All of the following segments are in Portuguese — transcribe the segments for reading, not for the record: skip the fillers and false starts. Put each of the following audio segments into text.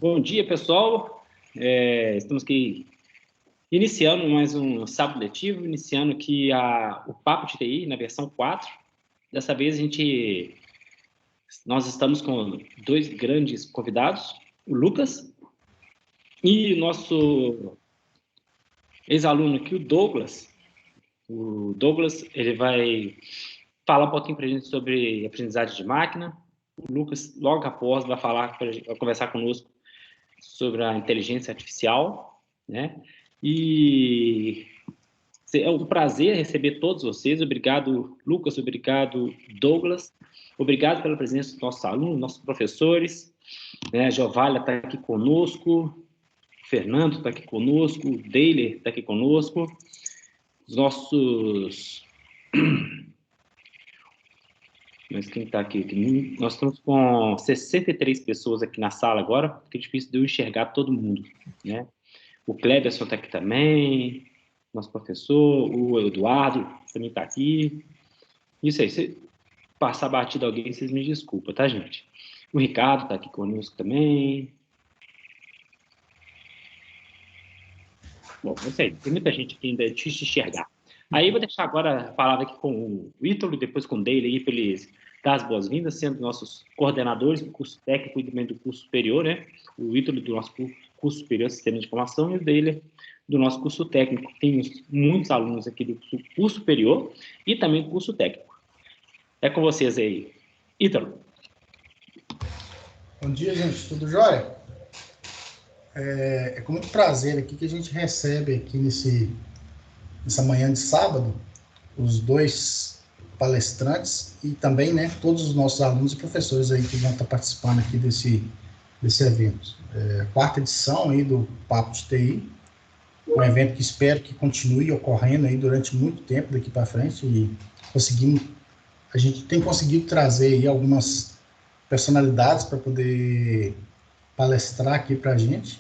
Bom dia, pessoal. Estamos aqui iniciando mais um sábado letivo, iniciando aqui o Papo de TI na versão 4. Dessa vez nós estamos com dois grandes convidados, o Lucas e o nosso ex-aluno aqui, o Douglas. O Douglas, ele vai falar um pouquinho para a gente sobre aprendizagem de máquina. O Lucas, logo após, vai conversar conosco sobre a inteligência artificial, né? E é um prazer receber todos vocês. Obrigado, Lucas. Obrigado, Douglas. Obrigado pela presença dos nossos alunos, nossos professores. A Jovalha está aqui conosco, o Fernando está aqui conosco, o Deiler está aqui conosco. Os nossos... Mas quem está aqui? Nós estamos com 63 pessoas aqui na sala agora, porque é difícil de eu enxergar todo mundo, né? O Cleberson está aqui também, nosso professor, o Eduardo também está aqui. Isso aí, se passar batido alguém, vocês me desculpem, tá, gente? O Ricardo está aqui conosco também. Bom, não sei, tem muita gente aqui ainda, é difícil de enxergar. Aí eu vou deixar agora a palavra aqui com o Ítalo e depois com o Dale aí, para eles dar as boas-vindas, sendo nossos coordenadores do curso técnico e também do curso superior, né? O Ítalo do nosso curso superior Sistema de Informação e o Dale do nosso curso técnico. Tem muitos alunos aqui do curso superior e também do curso técnico. É com vocês aí, Ítalo. Bom dia, gente. Tudo jóia? É com muito prazer aqui que a gente recebe aqui nessa manhã de sábado os dois palestrantes e também, né, todos os nossos alunos e professores aí que vão estar participando aqui desse evento. Quarta edição aí do Papo de TI, um evento que espero que continue ocorrendo aí durante muito tempo daqui para frente e a gente tem conseguido trazer aí algumas personalidades para poder palestrar aqui para a gente.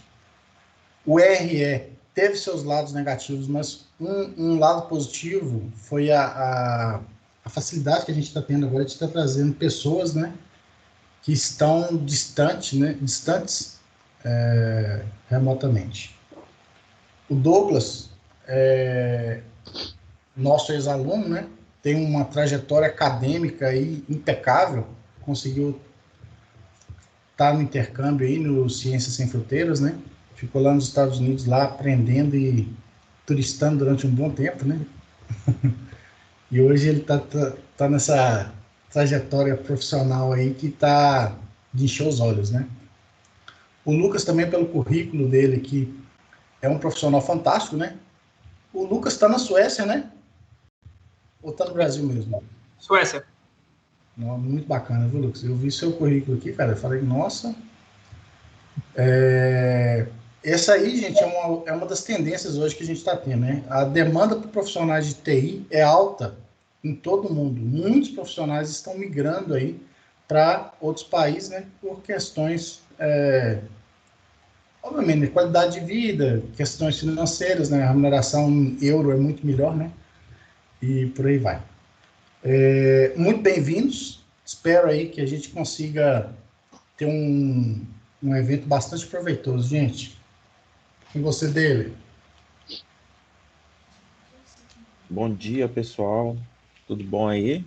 O RE teve seus lados negativos, mas um lado positivo foi a facilidade que a gente está tendo agora de estar trazendo pessoas, né, que estão distantes remotamente. O Douglas, nosso ex-aluno, né, tem uma trajetória acadêmica aí impecável, conseguiu estar no intercâmbio aí no Ciências Sem Fronteiras, né, ficou lá nos Estados Unidos, lá aprendendo e turistando durante um bom tempo, né? E hoje ele tá nessa trajetória profissional aí que tá de encher os olhos, né? O Lucas também, pelo currículo dele, que é um profissional fantástico, né? O Lucas tá na Suécia, né? Ou tá no Brasil mesmo? Suécia. Não, muito bacana, viu, Lucas? Eu vi seu currículo aqui, cara, eu falei, nossa... Essa aí, gente, é uma das tendências hoje que a gente está tendo, né? A demanda por profissionais de TI é alta em todo o mundo. Muitos profissionais estão migrando aí para outros países, né? Por questões, obviamente, de qualidade de vida, questões financeiras, né? A remuneração em euro é muito melhor, né? E por aí vai. Muito bem-vindos. Espero aí que a gente consiga ter um evento bastante proveitoso, gente. Com você, Dele. Bom dia, pessoal. Tudo bom aí?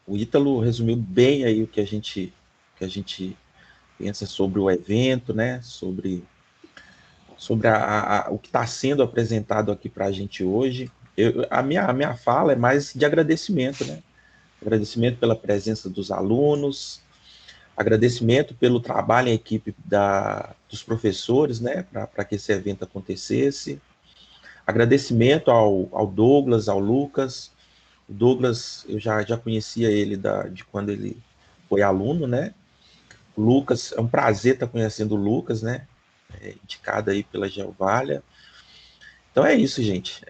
O Ítalo resumiu bem aí o que a gente pensa sobre o evento, né? Sobre o que está sendo apresentado aqui para a gente hoje. A minha fala é mais de agradecimento, né? Agradecimento pela presença dos alunos, agradecimento pelo trabalho em equipe dos professores, né, para que esse evento acontecesse. Agradecimento ao Douglas, ao Lucas. O Douglas, eu já conhecia ele de quando ele foi aluno, né? O Lucas, é um prazer estar conhecendo o Lucas, né? Indicado aí pela Geovalha. Então é isso, gente.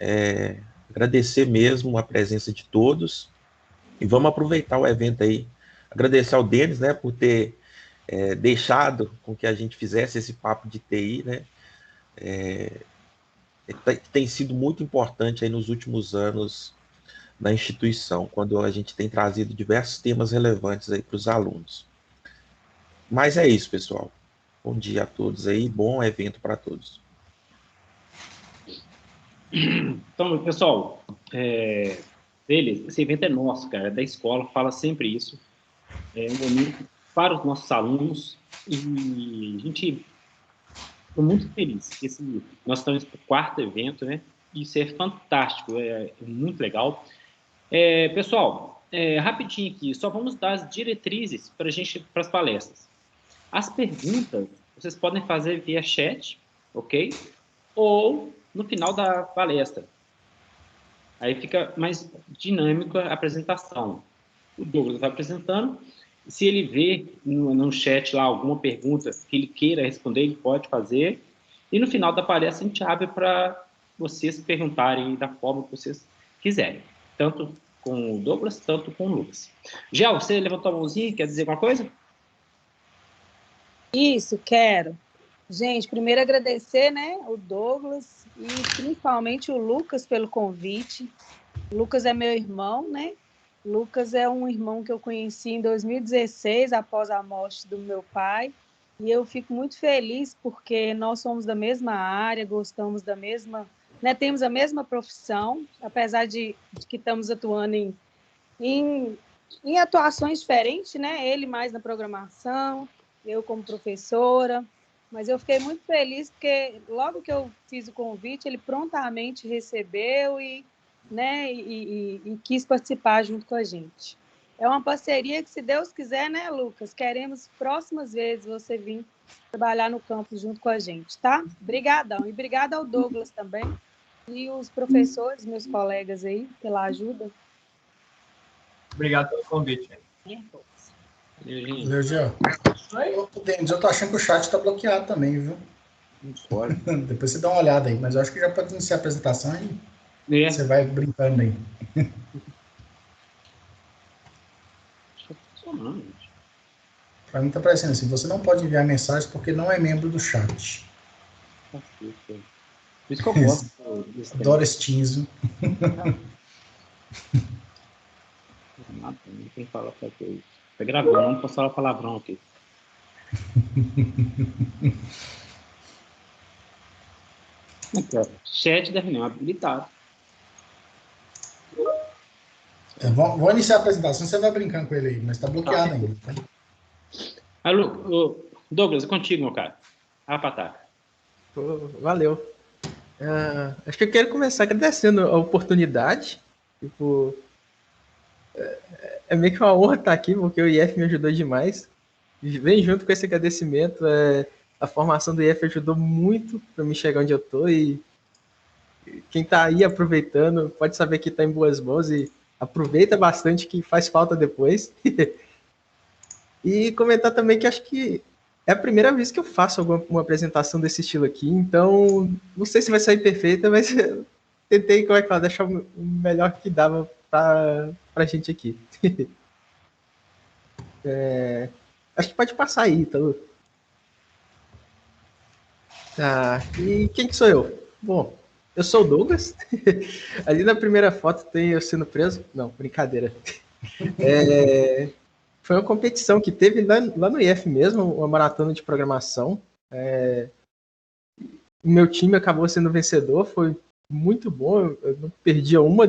Agradecer mesmo a presença de todos e vamos aproveitar o evento aí. Agradecer ao Denis, né, por ter deixado com que a gente fizesse esse papo de TI, né? Tem sido muito importante aí nos últimos anos na instituição, quando a gente tem trazido diversos temas relevantes aí para os alunos. Mas é isso, pessoal. Bom dia a todos aí, bom evento para todos. Então, pessoal, beleza, esse evento é nosso, cara, é da escola, fala sempre isso. É um momento para os nossos alunos e a gente ficou muito feliz. Nós estamos no 4º evento, né? Isso é fantástico, é muito legal. Pessoal, rapidinho aqui, só vamos dar as diretrizes para as palestras. As perguntas vocês podem fazer via chat, ok? Ou no final da palestra. Aí fica mais dinâmica a apresentação. O Douglas vai apresentando. Se ele vê no chat lá alguma pergunta que ele queira responder, ele pode fazer. E no final da palestra a gente abre para vocês perguntarem da forma que vocês quiserem. Tanto com o Douglas, tanto com o Lucas. Gel, você levantou a mãozinha, quer dizer alguma coisa? Isso, quero. Gente, primeiro agradecer, né, o Douglas e principalmente o Lucas pelo convite. O Lucas é meu irmão, né? O Lucas é um irmão que eu conheci em 2016, após a morte do meu pai. E eu fico muito feliz porque nós somos da mesma área, gostamos da mesma, né, temos a mesma profissão, apesar de que estamos atuando em atuações diferentes, né? Ele mais na programação, eu como professora, mas eu fiquei muito feliz porque logo que eu fiz o convite, ele prontamente recebeu e quis participar junto com a gente. É uma parceria que, se Deus quiser, né, Lucas? Queremos próximas vezes você vir trabalhar no campus junto com a gente, tá? Obrigadão. E obrigada ao Douglas também e os professores, meus colegas aí, pela ajuda. Obrigado pelo convite. Valeu, Gel. Denis, eu tô achando que o chat tá bloqueado também, viu? Depois você dá uma olhada aí, mas eu acho que já pode iniciar a apresentação e você vai brincando aí. Para mim tá parecendo assim, você não pode enviar mensagens porque não é membro do chat. Por isso que eu gosto. Adoro esse Teams, viu? Não tem que falar pra que tá gravando, não posso falar palavrão aqui. Chat da reunião habilitado. Vou iniciar a apresentação, você vai brincando com ele aí, mas tá bloqueado ainda. Tá? Alô, Douglas, é contigo, meu cara. A pataca. Valeu. Acho que eu quero começar agradecendo a oportunidade. Tipo, é meio que uma honra estar aqui, porque o IF me ajudou demais. Vem junto com esse agradecimento. A formação do IF ajudou muito para me chegar onde eu tô, e quem está aí aproveitando pode saber que está em boas mãos e aproveita bastante, que faz falta depois. E comentar também que acho que é a primeira vez que eu faço uma apresentação desse estilo aqui, então não sei se vai sair perfeita, mas eu tentei, como é que fala, deixar o melhor que dava para a gente aqui. Acho que pode passar aí, então. E quem que sou eu? Bom, eu sou o Douglas. Ali na primeira foto tem eu sendo preso. Não, brincadeira. Foi uma competição que teve lá no IF mesmo, uma maratona de programação. Meu time acabou sendo vencedor, foi muito bom. Eu não perdia uma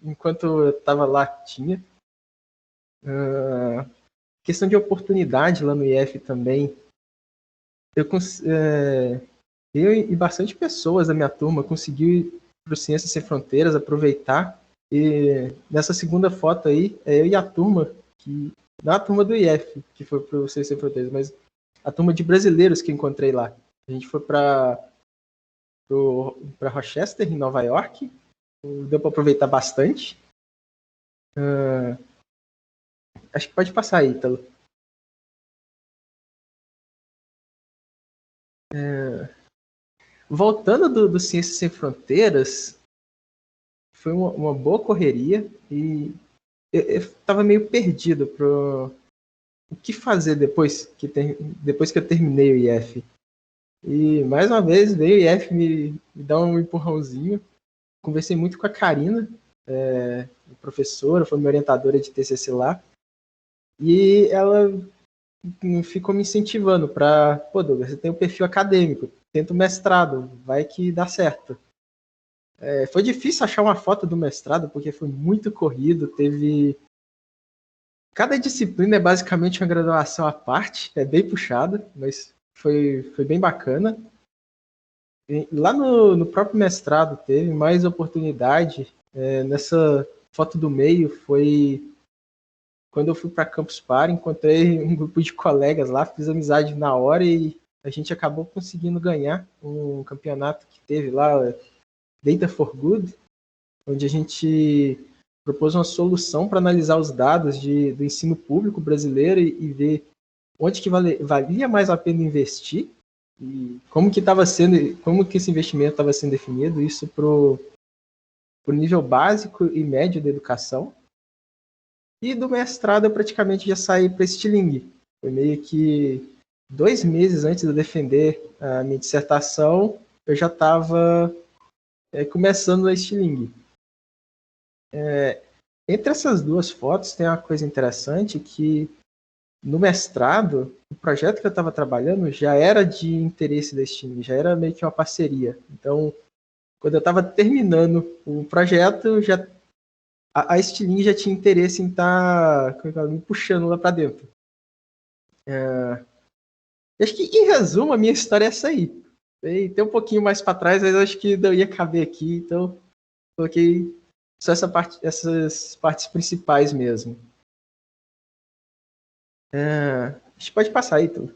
enquanto eu estava lá, tinha. Questão de oportunidade lá no IF também. Eu e bastante pessoas da minha turma conseguiu ir para o Ciências Sem Fronteiras, aproveitar. E nessa segunda foto aí, é eu e a turma, não a turma do IF, que foi para o Ciências Sem Fronteiras, mas a turma de brasileiros que encontrei lá. A gente foi para Rochester, em Nova York. Deu para aproveitar bastante. Acho que pode passar aí, Ítalo. Voltando do Ciências Sem Fronteiras, foi uma boa correria e eu estava meio perdido pro o que fazer depois que eu terminei o IF. E mais uma vez veio o IF me dar um empurrãozinho. Conversei muito com a Karina, professora, foi minha orientadora de TCC lá, e ela ficou me incentivando para, pô, Douglas, você tem um perfil acadêmico, tenta o mestrado, vai que dá certo. Foi difícil achar uma foto do mestrado, porque foi muito corrido, teve... Cada disciplina é basicamente uma graduação à parte, é bem puxada, mas foi bem bacana. E lá no próprio mestrado teve mais oportunidade. Nessa foto do meio foi quando eu fui para Campus Party, encontrei um grupo de colegas lá, fiz amizade na hora e a gente acabou conseguindo ganhar um campeonato que teve lá, Data for Good, onde a gente propôs uma solução para analisar os dados do ensino público brasileiro e ver onde que valia mais a pena investir e como que esse investimento estava sendo definido, isso para o nível básico e médio da educação. E do mestrado eu praticamente já saí para estilingue. Foi meio que 2 meses antes de eu defender a minha dissertação, eu já estava começando a estilingue. Entre essas duas fotos tem uma coisa interessante que no mestrado, o projeto que eu estava trabalhando já era de interesse da estilingue, já era meio que uma parceria. Então, quando eu estava terminando o projeto, a estilingue já tinha interesse em estar me puxando lá para dentro. Acho que, em resumo, a minha história é essa aí. Tem um pouquinho mais para trás, mas acho que não ia caber aqui, então coloquei só essas partes principais mesmo. A gente pode passar aí, tudo.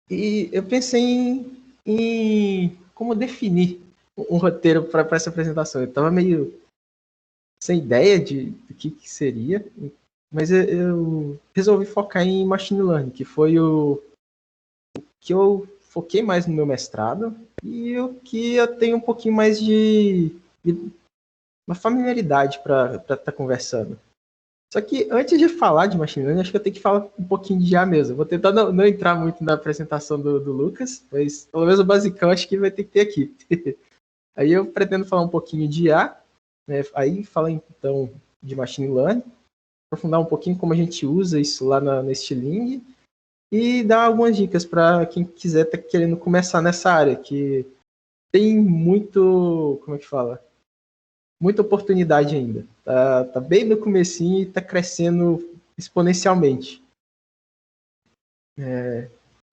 E eu pensei em como definir um roteiro para essa apresentação. Eu estava meio sem ideia do que seria, mas eu resolvi focar em Machine Learning, que foi o que eu foquei mais no meu mestrado e o que eu tenho um pouquinho mais de uma familiaridade para estar conversando. Só que antes de falar de Machine Learning, acho que eu tenho que falar um pouquinho de IA mesmo. Vou tentar não entrar muito na apresentação do Lucas, mas pelo menos o basicão acho que vai ter que ter aqui. Aí eu pretendo falar um pouquinho de IA, né? Aí falar então de Machine Learning, aprofundar um pouquinho como a gente usa isso lá na Estilingue e dar algumas dicas para quem quiser estar querendo começar nessa área, que tem muito, como é que fala? Muita oportunidade ainda. Tá bem no comecinho e tá crescendo exponencialmente.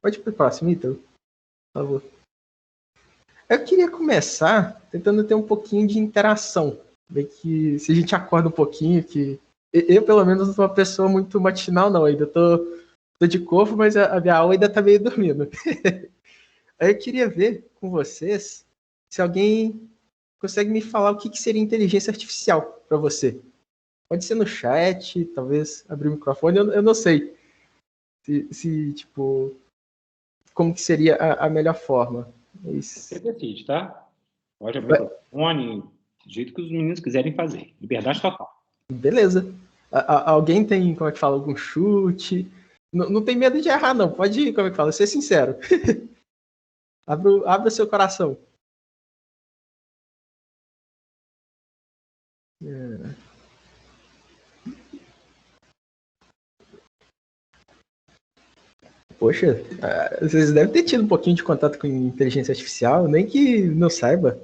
Pode ir para o próximo, Ítalo, por favor. Eu queria começar tentando ter um pouquinho de interação. Bem que se a gente acorda um pouquinho, que eu pelo menos não sou uma pessoa muito matinal, não. Ainda tô de corpo, mas a minha alma ainda tá meio dormindo. Aí eu queria ver com vocês se alguém consegue me falar o que seria inteligência artificial para você. Pode ser no chat, talvez abrir o microfone, eu não sei tipo, como que seria a melhor forma. Você decide, tá? Pode abrir o microfone, do jeito que os meninos quiserem fazer. Liberdade total. Beleza. Alguém tem, como é que fala, algum chute? Não tem medo de errar, não. Pode ir, como é que fala, ser sincero. Abra seu coração. Poxa, vocês devem ter tido um pouquinho de contato com inteligência artificial, nem que não saiba.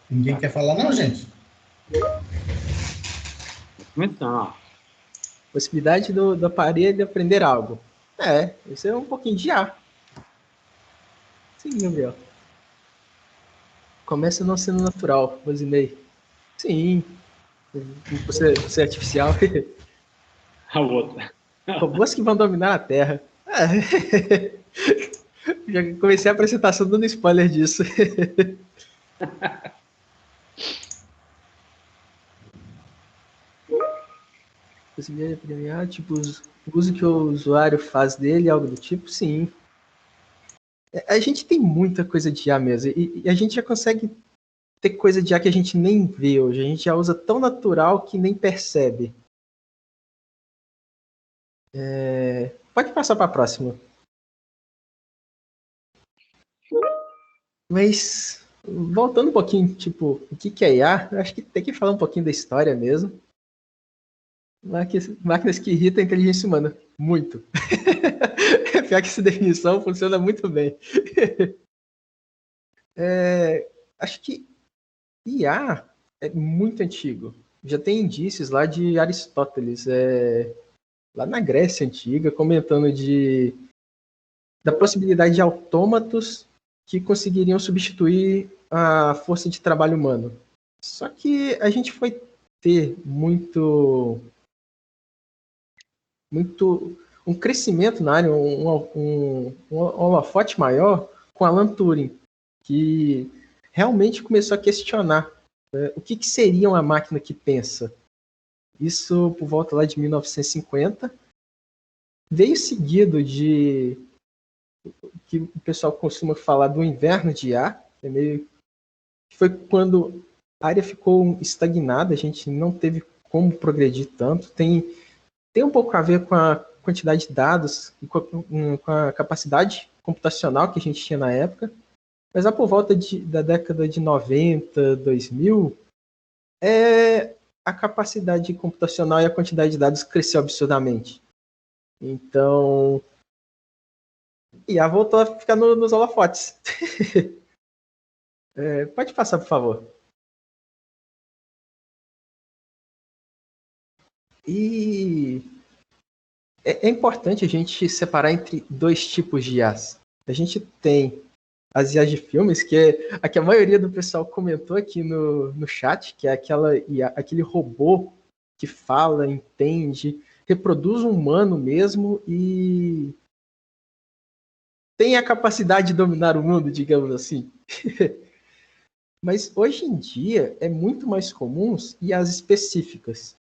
Ninguém quer falar, não, gente? Então, Possibilidade do aparelho aprender algo. Isso é um pouquinho de ar. Sim, Gabriel. Começa não sendo natural, Rosinei. Sim. Você é artificial. a outra. Robôs que vão dominar a Terra. Já comecei a apresentação dando spoiler disso. Possibilidade de premiar, tipo, o uso que o usuário faz dele, algo do tipo, sim. A gente tem muita coisa de IA mesmo, e a gente já consegue ter coisa de IA que a gente nem vê hoje, a gente já usa tão natural que nem percebe. Pode passar para a próxima. Mas voltando um pouquinho, tipo, o que é IA, eu acho que tem que falar um pouquinho da história mesmo. Máquinas que irritam a inteligência humana. Muito. Pior que essa definição funciona muito bem. Acho que IA é muito antigo. Já tem indícios lá de Aristóteles, lá na Grécia Antiga, comentando da possibilidade de autômatos que conseguiriam substituir a força de trabalho humano. Só que a gente foi ter muito um crescimento na área, um holofote maior com Alan Turing, que realmente começou a questionar o que seria uma máquina que pensa. Isso por volta lá de 1950. Veio seguido de que o pessoal costuma falar do inverno de IA, foi quando a área ficou estagnada, a gente não teve como progredir tanto. Tem um pouco a ver com a quantidade de dados e com a capacidade computacional que a gente tinha na época, mas lá por volta da década de 90, 2000, a capacidade computacional e a quantidade de dados cresceu absurdamente. Então, IA voltou a ficar nos holofotes. Pode passar, por favor. E é importante a gente separar entre dois tipos de IAs. A gente tem as IAs de filmes, que é a que a maioria do pessoal comentou aqui no chat, que é aquele robô que fala, entende, reproduz um humano mesmo e tem a capacidade de dominar o mundo, digamos assim. Mas hoje em dia é muito mais comum IAs específicas,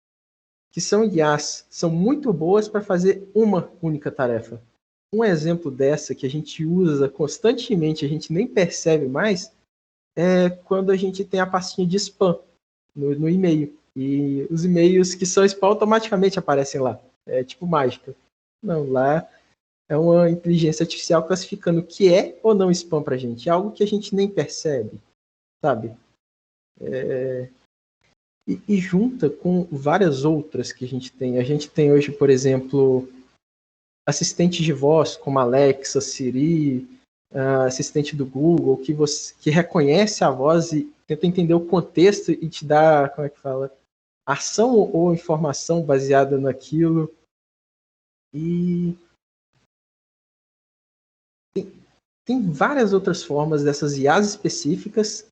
que são IAs, são muito boas para fazer uma única tarefa. Um exemplo dessa que a gente usa constantemente, a gente nem percebe mais, é quando a gente tem a pastinha de spam no e-mail. E os e-mails que são spam automaticamente aparecem lá. É tipo mágica. Não, lá é uma inteligência artificial classificando o que é ou não spam pra gente. É algo que a gente nem percebe, sabe? E junta com várias outras que a gente tem. A gente tem hoje, por exemplo, assistentes de voz como Alexa, Siri, assistente do Google, que reconhece a voz e tenta entender o contexto e te dá, como é que fala, ação ou informação baseada naquilo. E tem várias outras formas dessas IAs específicas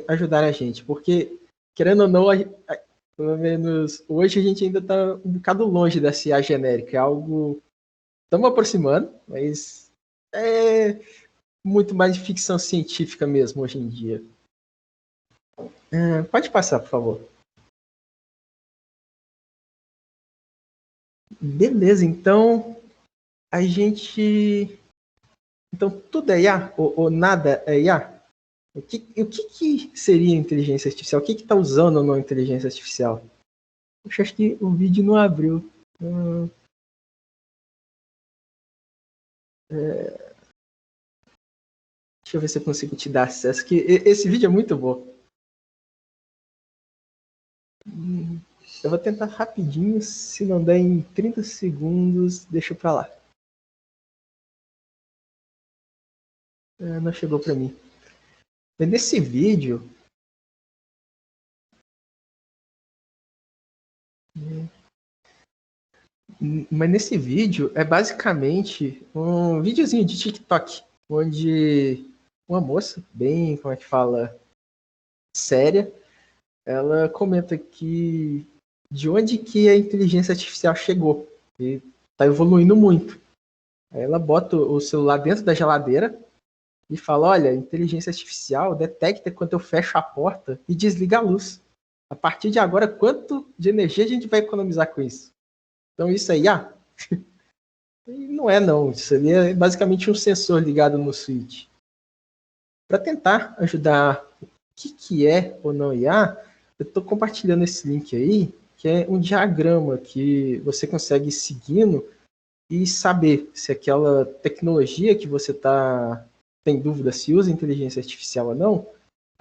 ajudarem a gente, porque, querendo ou não, pelo menos hoje a gente ainda está um bocado longe dessa IA genérica, é algo... Estamos aproximando, mas é muito mais de ficção científica mesmo hoje em dia. Pode passar, por favor. Beleza, então a gente... Então tudo é IA ou nada é IA? O que seria inteligência artificial? O que está usando ou não inteligência artificial? Poxa, acho que o vídeo não abriu. Deixa eu ver se eu consigo te dar acesso, que esse vídeo é muito bom. Eu vou tentar rapidinho, se não der em 30 segundos, deixa pra lá. Não chegou pra mim. Mas nesse vídeo... é basicamente um videozinho de TikTok, onde uma moça, bem, como é que fala, séria, ela comenta que de onde que a inteligência artificial chegou e está evoluindo muito. Aí ela bota o celular dentro da geladeira e fala, olha, a inteligência artificial detecta quando eu fecho a porta e desliga a luz. A partir de agora, quanto de energia a gente vai economizar com isso? Então isso aí, não é não. Isso ali é basicamente um sensor ligado no switch. Para tentar ajudar o que é ou não IA, eu estou compartilhando esse link aí, que é um diagrama que você consegue ir seguindo e saber se aquela tecnologia que você tem dúvida se usa inteligência artificial ou não,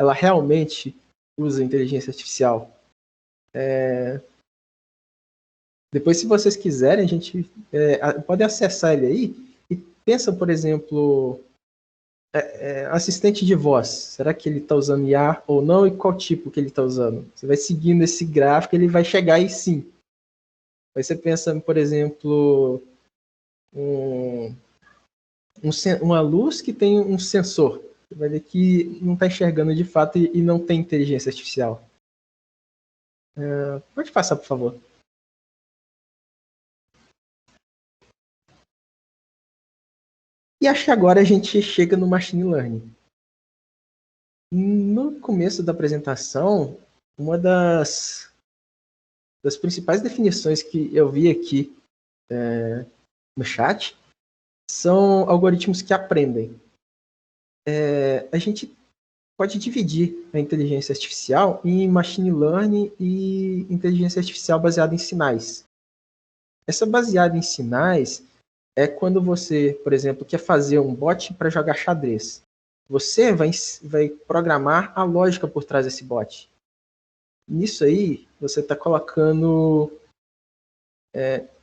ela realmente usa inteligência artificial. Depois, se vocês quiserem, a gente pode acessar ele aí e pensa, por exemplo, assistente de voz. Será que ele está usando IA ou não? E qual tipo que ele está usando? Você vai seguindo esse gráfico, ele vai chegar aí sim. Aí você pensa, por exemplo, uma luz que tem um sensor. Você vai ver que não está enxergando de fato e não tem inteligência artificial. Pode passar, por favor. E acho que agora a gente chega no Machine Learning. No começo da apresentação, uma das principais definições que eu vi aqui no chat são algoritmos que aprendem. A gente pode dividir a inteligência artificial em machine learning e inteligência artificial baseada em sinais. Essa baseada em sinais é quando você, por exemplo, quer fazer um bot para jogar xadrez. Você vai programar a lógica por trás desse bot. Nisso aí, você está colocando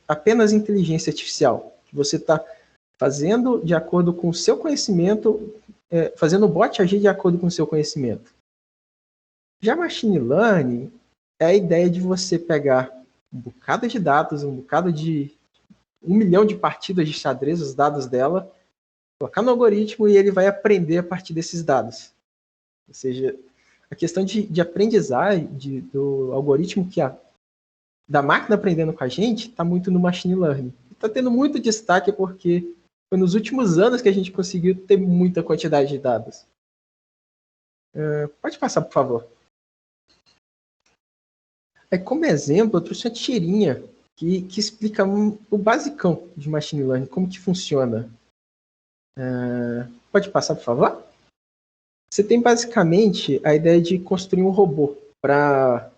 apenas inteligência artificial. Você está fazendo de acordo com o seu conhecimento, fazendo o bot agir de acordo com o seu conhecimento. Já machine learning é a ideia de você pegar um bocado de dados, um bocado de 1 milhão de partidas de xadrez, os dados dela, colocar no algoritmo e ele vai aprender a partir desses dados. Ou seja, a questão de aprendizagem do algoritmo da máquina aprendendo com a gente está muito no machine learning. Está tendo muito destaque porque foi nos últimos anos que a gente conseguiu ter muita quantidade de dados. Pode passar, por favor. Como exemplo, eu trouxe uma tirinha que explica o basicão de machine learning, como que funciona. Pode passar, por favor? Você tem basicamente a ideia de construir um robô para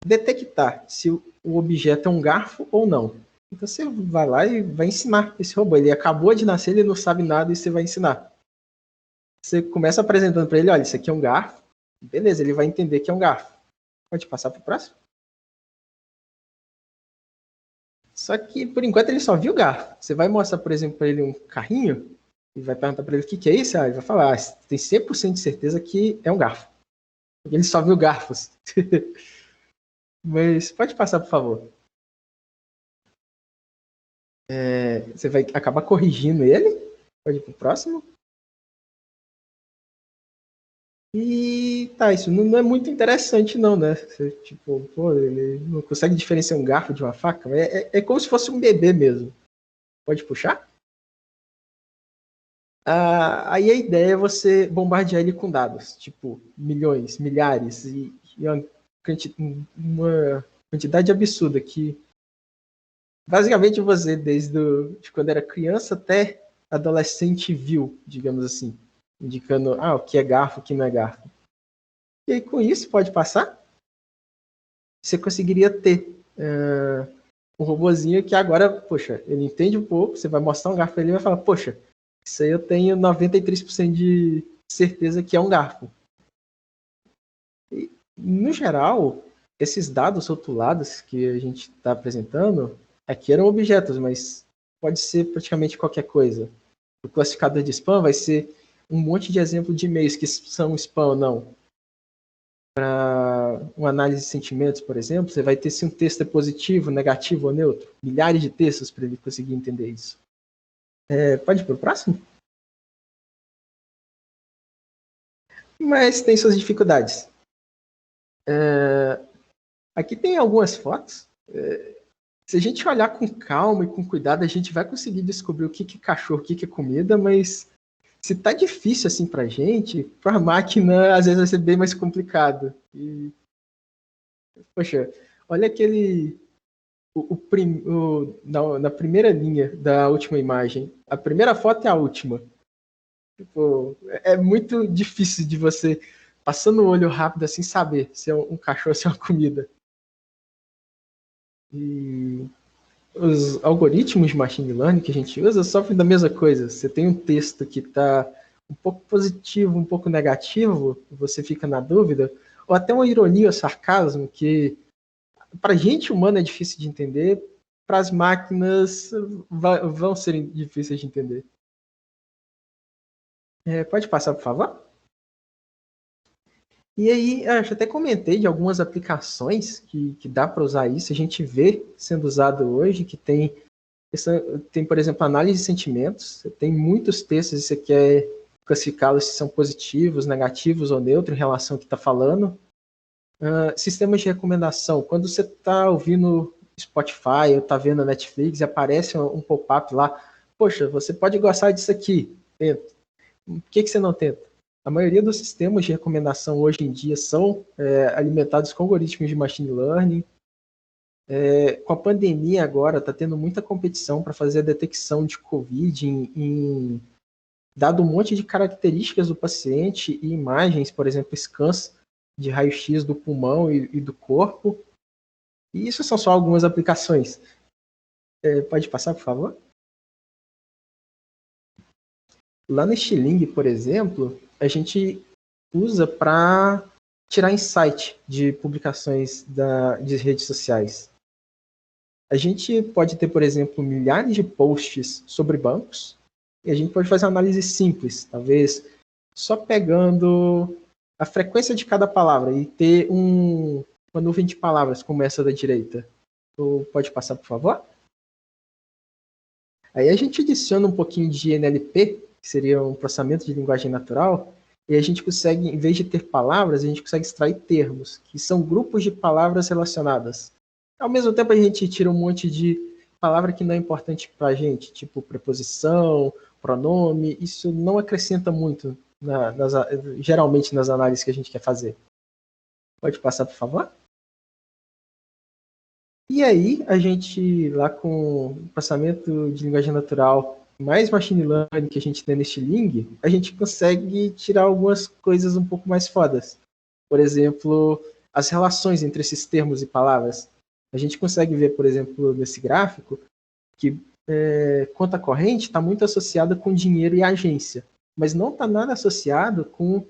detectar se o objeto é um garfo ou não. Então você vai lá e vai ensinar esse robô. Ele acabou de nascer, ele não sabe nada e você vai ensinar. Você começa apresentando para ele, olha, isso aqui é um garfo. Beleza, ele vai entender que é um garfo. Pode passar para o próximo? Só que, por enquanto, ele só viu o garfo. Você vai mostrar, por exemplo, para ele um carrinho e vai perguntar para ele o que é isso. Ele vai falar, tem 100% de certeza que é um garfo. Porque ele só viu garfos. Mas pode passar, por favor. Você vai acabar corrigindo ele. Pode ir para o próximo. E tá, isso não é muito interessante não, né? Você, ele não consegue diferenciar um garfo de uma faca. É como se fosse um bebê mesmo. Pode puxar? Aí a ideia é você bombardear ele com dados, tipo milhões, milhares e uma quantidade absurda que basicamente você, desde de quando era criança até adolescente viu, digamos assim, indicando o que é garfo, o que não é garfo. E aí com isso, pode passar, você conseguiria ter um robozinho que agora, poxa, ele entende um pouco, você vai mostrar um garfo para ele e vai falar, poxa, isso aí eu tenho 93% de certeza que é um garfo. E, no geral, esses dados rotulados que a gente está apresentando, aqui eram objetos, mas pode ser praticamente qualquer coisa. O classificador de spam vai ser um monte de exemplos de e-mails que são spam ou não. Para uma análise de sentimentos, por exemplo, você vai ter se um texto é positivo, negativo ou neutro. Milhares de textos para ele conseguir entender isso. Pode ir para o próximo? Mas tem suas dificuldades. Aqui tem algumas fotos. Se a gente olhar com calma e com cuidado, a gente vai conseguir descobrir o que é cachorro, o que é comida, mas se tá difícil assim pra gente, pra máquina às vezes vai ser bem mais complicado. Poxa, olha aquele... na primeira linha da última imagem. A primeira foto é a última. É muito difícil de você, passando o olho rápido assim, saber se é um cachorro ou se é uma comida. E os algoritmos de machine learning que a gente usa sofrem da mesma coisa. Você tem um texto que está um pouco positivo, um pouco negativo, você fica na dúvida, ou até uma ironia ou sarcasmo que para a gente humana é difícil de entender, para as máquinas vão ser difíceis de entender. Pode passar, por favor? E aí, eu até comentei de algumas aplicações que dá para usar isso, a gente vê sendo usado hoje, que tem, por exemplo, análise de sentimentos, tem muitos textos, você quer classificá-los se são positivos, negativos ou neutros em relação ao que está falando. Sistemas de recomendação, quando você está ouvindo Spotify ou está vendo Netflix e aparece um pop-up lá, poxa, você pode gostar disso aqui, tenta. Por que você não tenta? A maioria dos sistemas de recomendação hoje em dia são alimentados com algoritmos de machine learning. Com a pandemia agora, está tendo muita competição para fazer a detecção de Covid dado um monte de características do paciente e imagens, por exemplo, scans de raio-x do pulmão e do corpo. E isso são só algumas aplicações. Pode passar, por favor? Lá no Stiling, por exemplo, a gente usa para tirar insight de publicações de redes sociais. A gente pode ter, por exemplo, milhares de posts sobre bancos e a gente pode fazer uma análise simples, talvez só pegando a frequência de cada palavra e ter uma nuvem de palavras como essa da direita. Pode passar, por favor? Aí a gente adiciona um pouquinho de NLP, que seria um processamento de linguagem natural, e a gente consegue, em vez de ter palavras, a gente consegue extrair termos, que são grupos de palavras relacionadas. Ao mesmo tempo, a gente tira um monte de palavra que não é importante para a gente, tipo preposição, pronome, isso não acrescenta muito, geralmente, nas análises que a gente quer fazer. Pode passar, por favor? E aí, a gente, lá com o processamento de linguagem natural, mais machine learning que a gente tem no Stiling, a gente consegue tirar algumas coisas um pouco mais fodas. Por exemplo, as relações entre esses termos e palavras. A gente consegue ver, por exemplo, nesse gráfico, que conta corrente está muito associada com dinheiro e agência, mas não está nada associado com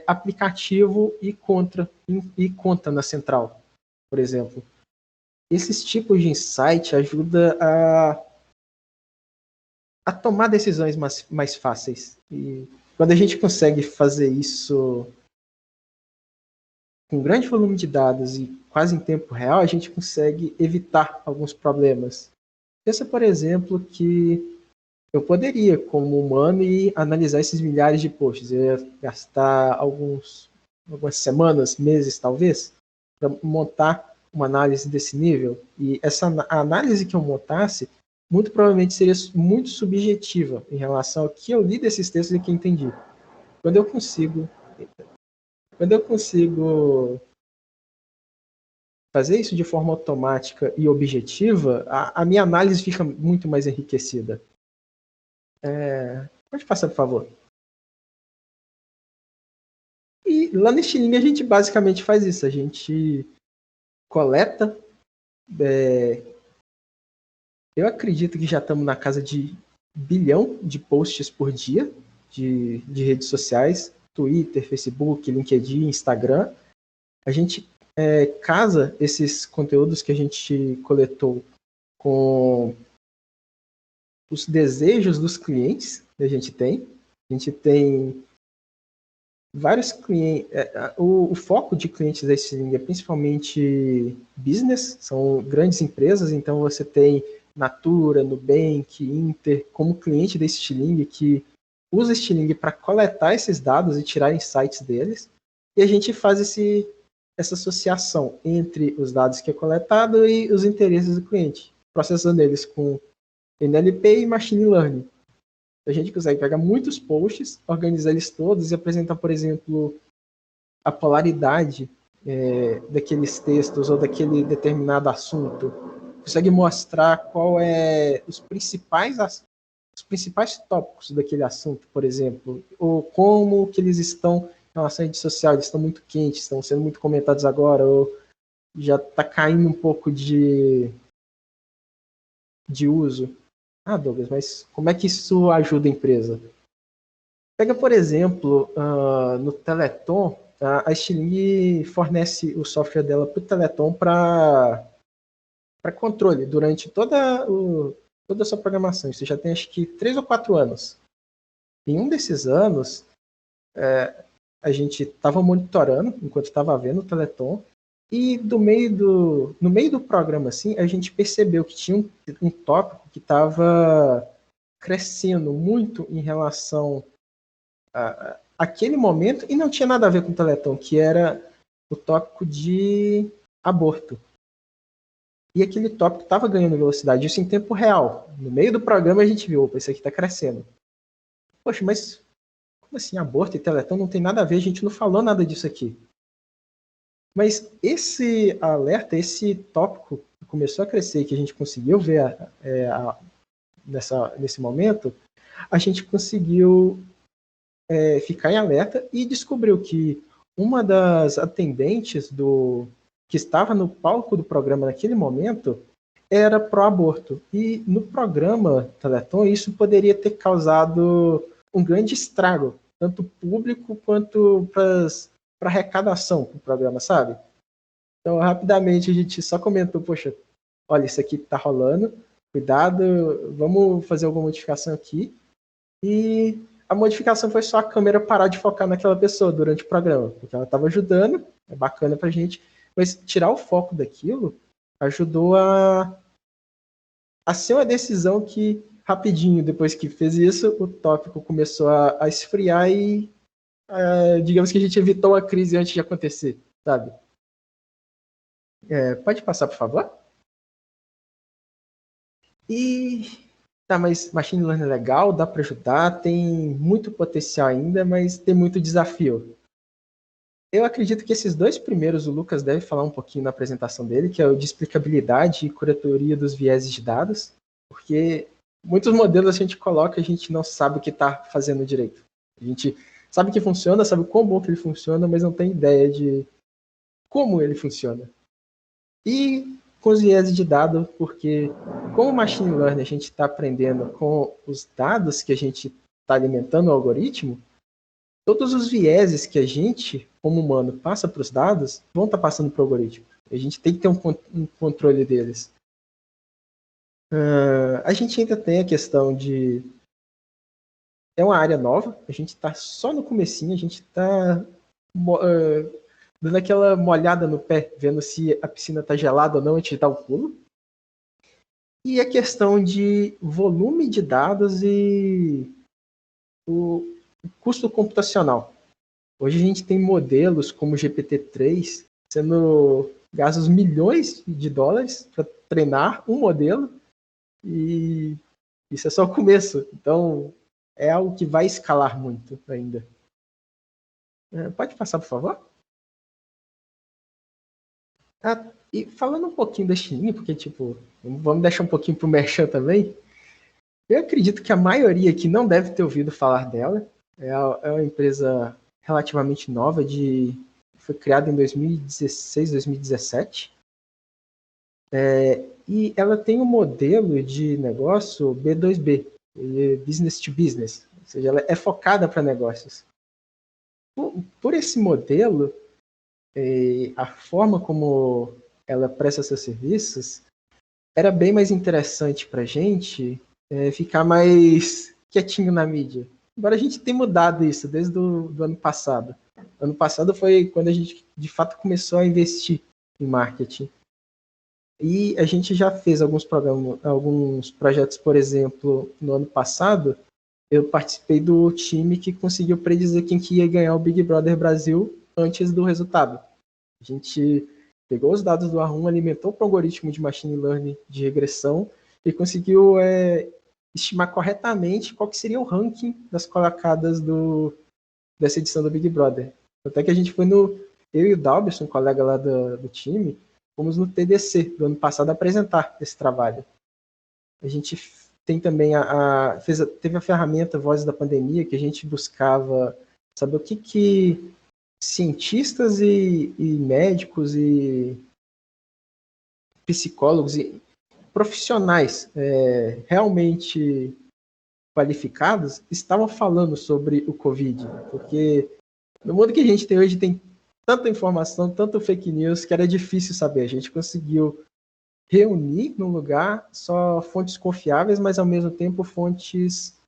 aplicativo e conta na central, por exemplo. Esses tipos de insight ajudam a tomar decisões mais fáceis. E quando a gente consegue fazer isso com grande volume de dados e quase em tempo real, a gente consegue evitar alguns problemas. Pensa, por exemplo, que eu poderia, como humano, ir analisar esses milhares de posts. Eu ia gastar algumas semanas, meses, talvez, para montar uma análise desse nível. E a análise que eu montasse, muito provavelmente seria muito subjetiva em relação ao que eu li desses textos e que entendi. Quando eu consigo fazer isso de forma automática e objetiva, a minha análise fica muito mais enriquecida. Pode passar, por favor. E lá no Stiling a gente basicamente faz isso. A gente coleta. Eu acredito que já estamos na casa de 1 bilhão de posts por dia de redes sociais, Twitter, Facebook, LinkedIn, Instagram. A gente casa esses conteúdos que a gente coletou com os desejos dos clientes que a gente tem. A gente tem vários clientes. O foco de clientes da Stiling é principalmente business, são grandes empresas, então você tem Natura, Nubank, Inter, como cliente da Stiling, que usa Stiling para coletar esses dados e tirar insights deles, e a gente faz essa associação entre os dados que é coletado e os interesses do cliente, processando eles com NLP e Machine Learning. A gente consegue pegar muitos posts, organizar eles todos e apresentar, por exemplo, a polaridade daqueles textos ou daquele determinado assunto. Consegue mostrar qual os principais tópicos daquele assunto, por exemplo, ou como que eles estão em relação à rede social, eles estão muito quentes, estão sendo muito comentados agora, ou já está caindo um pouco de uso. Douglas, mas como é que isso ajuda a empresa? Pega, por exemplo, no Teleton, a Stiling fornece o software dela para o Teleton para controle durante toda a sua programação. Isso já tem acho que 3 ou 4 anos. Em um desses anos, a gente estava monitorando, enquanto estava vendo o Teleton, e no meio do programa, assim, a gente percebeu que tinha um tópico que estava crescendo muito em relação àquele momento, e não tinha nada a ver com o Teleton, que era o tópico de aborto. E aquele tópico estava ganhando velocidade, isso em tempo real. No meio do programa a gente viu, opa, isso aqui está crescendo. Poxa, mas como assim, aborto e Teleton não tem nada a ver, a gente não falou nada disso aqui. Mas esse alerta, esse tópico que começou a crescer e que a gente conseguiu ver nesse momento, a gente conseguiu ficar em alerta e descobriu que uma das atendentes que estava no palco do programa naquele momento era pró-aborto. E no programa Teleton, isso poderia ter causado um grande estrago, tanto público quanto para arrecadação do programa, sabe? Então, rapidamente, a gente só comentou, poxa, olha, isso aqui tá rolando, cuidado, vamos fazer alguma modificação aqui. E a modificação foi só a câmera parar de focar naquela pessoa durante o programa, porque ela estava ajudando, é bacana pra gente, mas tirar o foco daquilo ajudou a ser uma decisão que, rapidinho, depois que fez isso, o tópico começou a esfriar e digamos que a gente evitou a crise antes de acontecer, sabe? Pode passar, por favor? Mas Machine Learning é legal, dá para ajudar, tem muito potencial ainda, mas tem muito desafio. Eu acredito que esses dois primeiros, o Lucas deve falar um pouquinho na apresentação dele, que é o de explicabilidade e curatoria dos vieses de dados, porque muitos modelos a gente coloca e a gente não sabe o que está fazendo direito. A gente sabe que funciona, sabe quão bom que ele funciona, mas não tem ideia de como ele funciona. E com os vieses de dados, porque como Machine Learning a gente está aprendendo com os dados que a gente está alimentando o algoritmo, todos os vieses que a gente, como humano, passa para os dados, vão estar passando para o algoritmo. A gente tem que ter um controle deles. A gente ainda tem a questão de... É uma área nova, a gente está só no comecinho, a gente está dando aquela molhada no pé, vendo se a piscina está gelada ou não antes de dar o pulo. E a questão de volume de dados e o custo computacional. Hoje a gente tem modelos como o GPT-3 sendo gastos milhões de dólares para treinar um modelo e isso é só o começo. Então, é algo que vai escalar muito ainda. Pode passar, por favor? E falando um pouquinho da Stiling, porque, vamos deixar um pouquinho para o Merchan também. Eu acredito que a maioria aqui não deve ter ouvido falar dela. É uma empresa relativamente nova, foi criada em 2016, 2017. E ela tem um modelo de negócio B2B, Business to Business, ou seja, ela é focada para negócios. Por esse modelo, a forma como ela presta seus serviços, era bem mais interessante para a gente ficar mais quietinho na mídia. Embora a gente tenha mudado isso desde o ano passado. Ano passado foi quando a gente, de fato, começou a investir em marketing. E a gente já fez alguns projetos, por exemplo, no ano passado, eu participei do time que conseguiu predizer quem que ia ganhar o Big Brother Brasil antes do resultado. A gente pegou os dados do R1, alimentou para o algoritmo de Machine Learning de regressão e conseguiu estimar corretamente qual que seria o ranking das colocadas dessa edição do Big Brother. Até que a gente foi eu e o Dalberson, um colega lá do time, fomos no TDC do ano passado apresentar esse trabalho. A gente tem também teve a ferramenta Vozes da Pandemia, que a gente buscava saber o que cientistas e médicos e psicólogos e profissionais realmente qualificados estavam falando sobre o Covid, porque no mundo que a gente tem hoje tem tanta informação, tanto fake news, que era difícil saber. A gente conseguiu reunir num lugar só fontes confiáveis, mas ao mesmo tempo fontes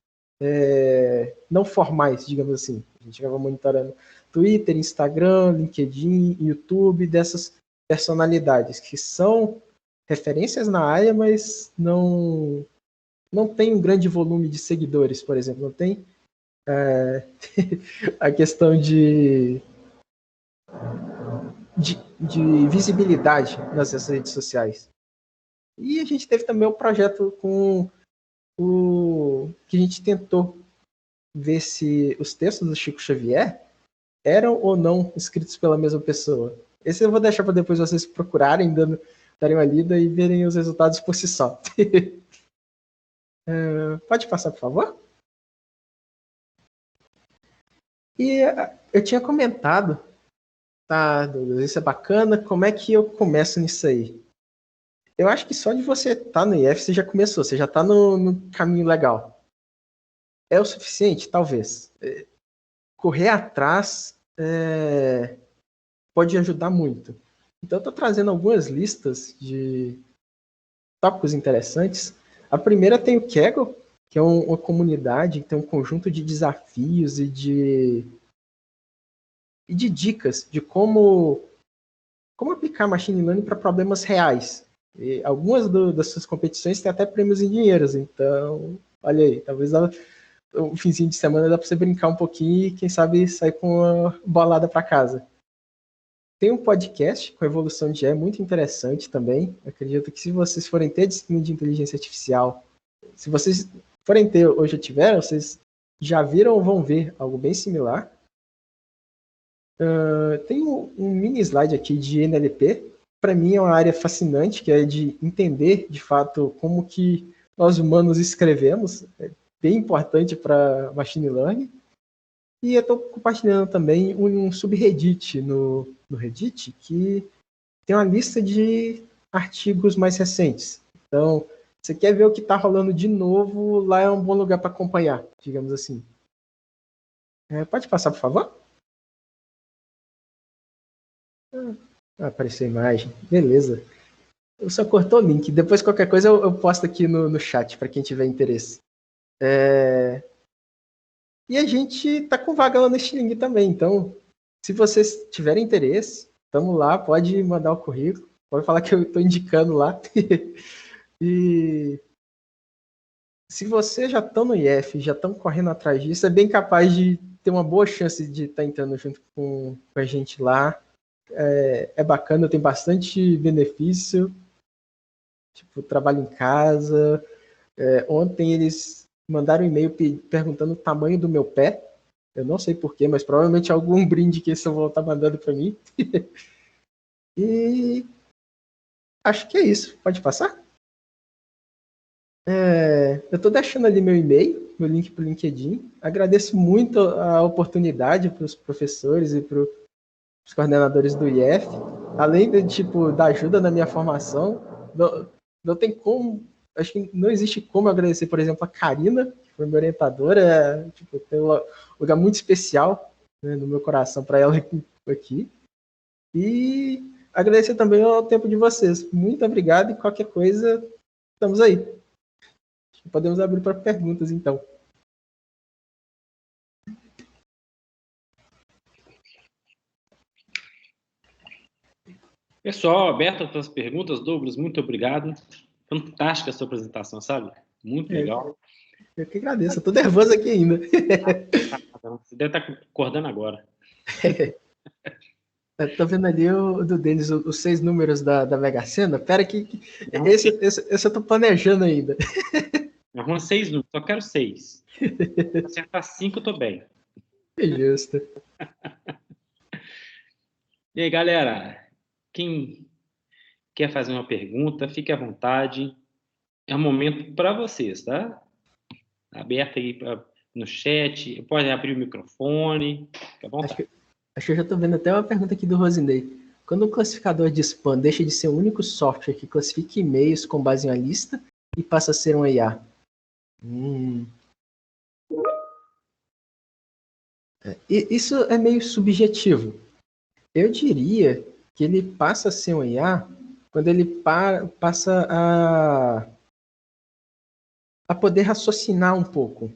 não formais, digamos assim. A gente estava monitorando Twitter, Instagram, LinkedIn, YouTube, dessas personalidades que são referências na área, mas não tem um grande volume de seguidores, por exemplo. Não tem a questão de visibilidade nas redes sociais. E a gente teve também um projeto com que a gente tentou ver se os textos do Chico Xavier eram ou não escritos pela mesma pessoa. Esse eu vou deixar para depois vocês procurarem, darem uma lida e verem os resultados por si só. Pode passar, por favor? E eu tinha comentado, tá, Douglas, isso é bacana, como é que eu começo nisso aí? Eu acho que só de você estar no IF, você já começou, você já está no caminho legal. É o suficiente? Talvez. Correr atrás pode ajudar muito. Então, eu estou trazendo algumas listas de tópicos interessantes. A primeira tem o Kaggle, que é uma comunidade que tem um conjunto de desafios e de dicas de como aplicar machine learning para problemas reais. E algumas das suas competições têm até prêmios em dinheiros, então, olha aí, talvez o finzinho de semana dá para você brincar um pouquinho e, quem sabe, sair com uma bolada para casa. Tem um podcast com evolução de AI muito interessante também. Eu acredito que se vocês forem ter disciplina de inteligência artificial, se vocês forem ter ou já tiveram, vocês já viram ou vão ver algo bem similar. Tem um mini slide aqui de NLP. Para mim é uma área fascinante, que é de entender, de fato, como que nós humanos escrevemos. É bem importante para machine learning. E eu estou compartilhando também um subreddit no Reddit, que tem uma lista de artigos mais recentes. Então, você quer ver o que está rolando de novo, lá é um bom lugar para acompanhar, digamos assim. Pode passar, por favor? Apareceu a imagem. Beleza. Eu só cortou o link. Depois, qualquer coisa, eu posto aqui no chat para quem tiver interesse. E a gente está com vaga lá no Stiling também. Então, se vocês tiverem interesse, estamos lá. Pode mandar o currículo. Pode falar que eu estou indicando lá. E se vocês já estão no IF, já estão correndo atrás disso, é bem capaz de ter uma boa chance de estar entrando junto com a gente lá. É bacana, tem bastante benefício, tipo, trabalho em casa. Ontem eles mandaram um e-mail perguntando o tamanho do meu pé. Eu não sei porquê, mas provavelmente algum brinde que eles vão estar mandando para mim. E acho que é isso. Pode passar? Eu estou deixando ali meu e-mail, meu link para o LinkedIn. Agradeço muito a oportunidade para os professores e para os coordenadores do IF, além da ajuda na minha formação. Não tem como, acho que não existe como agradecer, por exemplo, a Karina, que foi minha orientadora. Tem um lugar muito especial, né, no meu coração para ela aqui. E agradecer também ao tempo de vocês. Muito obrigado, e qualquer coisa, estamos aí. Podemos abrir para perguntas, então. Pessoal, aberto para as perguntas. Douglas, muito obrigado. Fantástica a sua apresentação, sabe? Muito legal. Eu que agradeço. Eu estou nervoso aqui ainda. Você deve estar acordando agora. Estou vendo ali o do Denis, os 6 números da Mega Sena. Pera que esse eu estou planejando ainda. Arruma 6 números, só quero 6. Se acertar 5, eu estou bem. Que justo. E aí, galera? Quem quer fazer uma pergunta, fique à vontade. É um momento para vocês, tá? Aberto aí no chat. Pode abrir o microfone. Fique à vontade. Acho que eu já estou vendo até uma pergunta aqui do Rosinei. Quando um classificador de spam deixa de ser o único software que classifica e-mails com base em uma lista e passa a ser um IA? Isso é meio subjetivo. Eu diria que ele passa a ser um IA quando ele passa a poder raciocinar um pouco.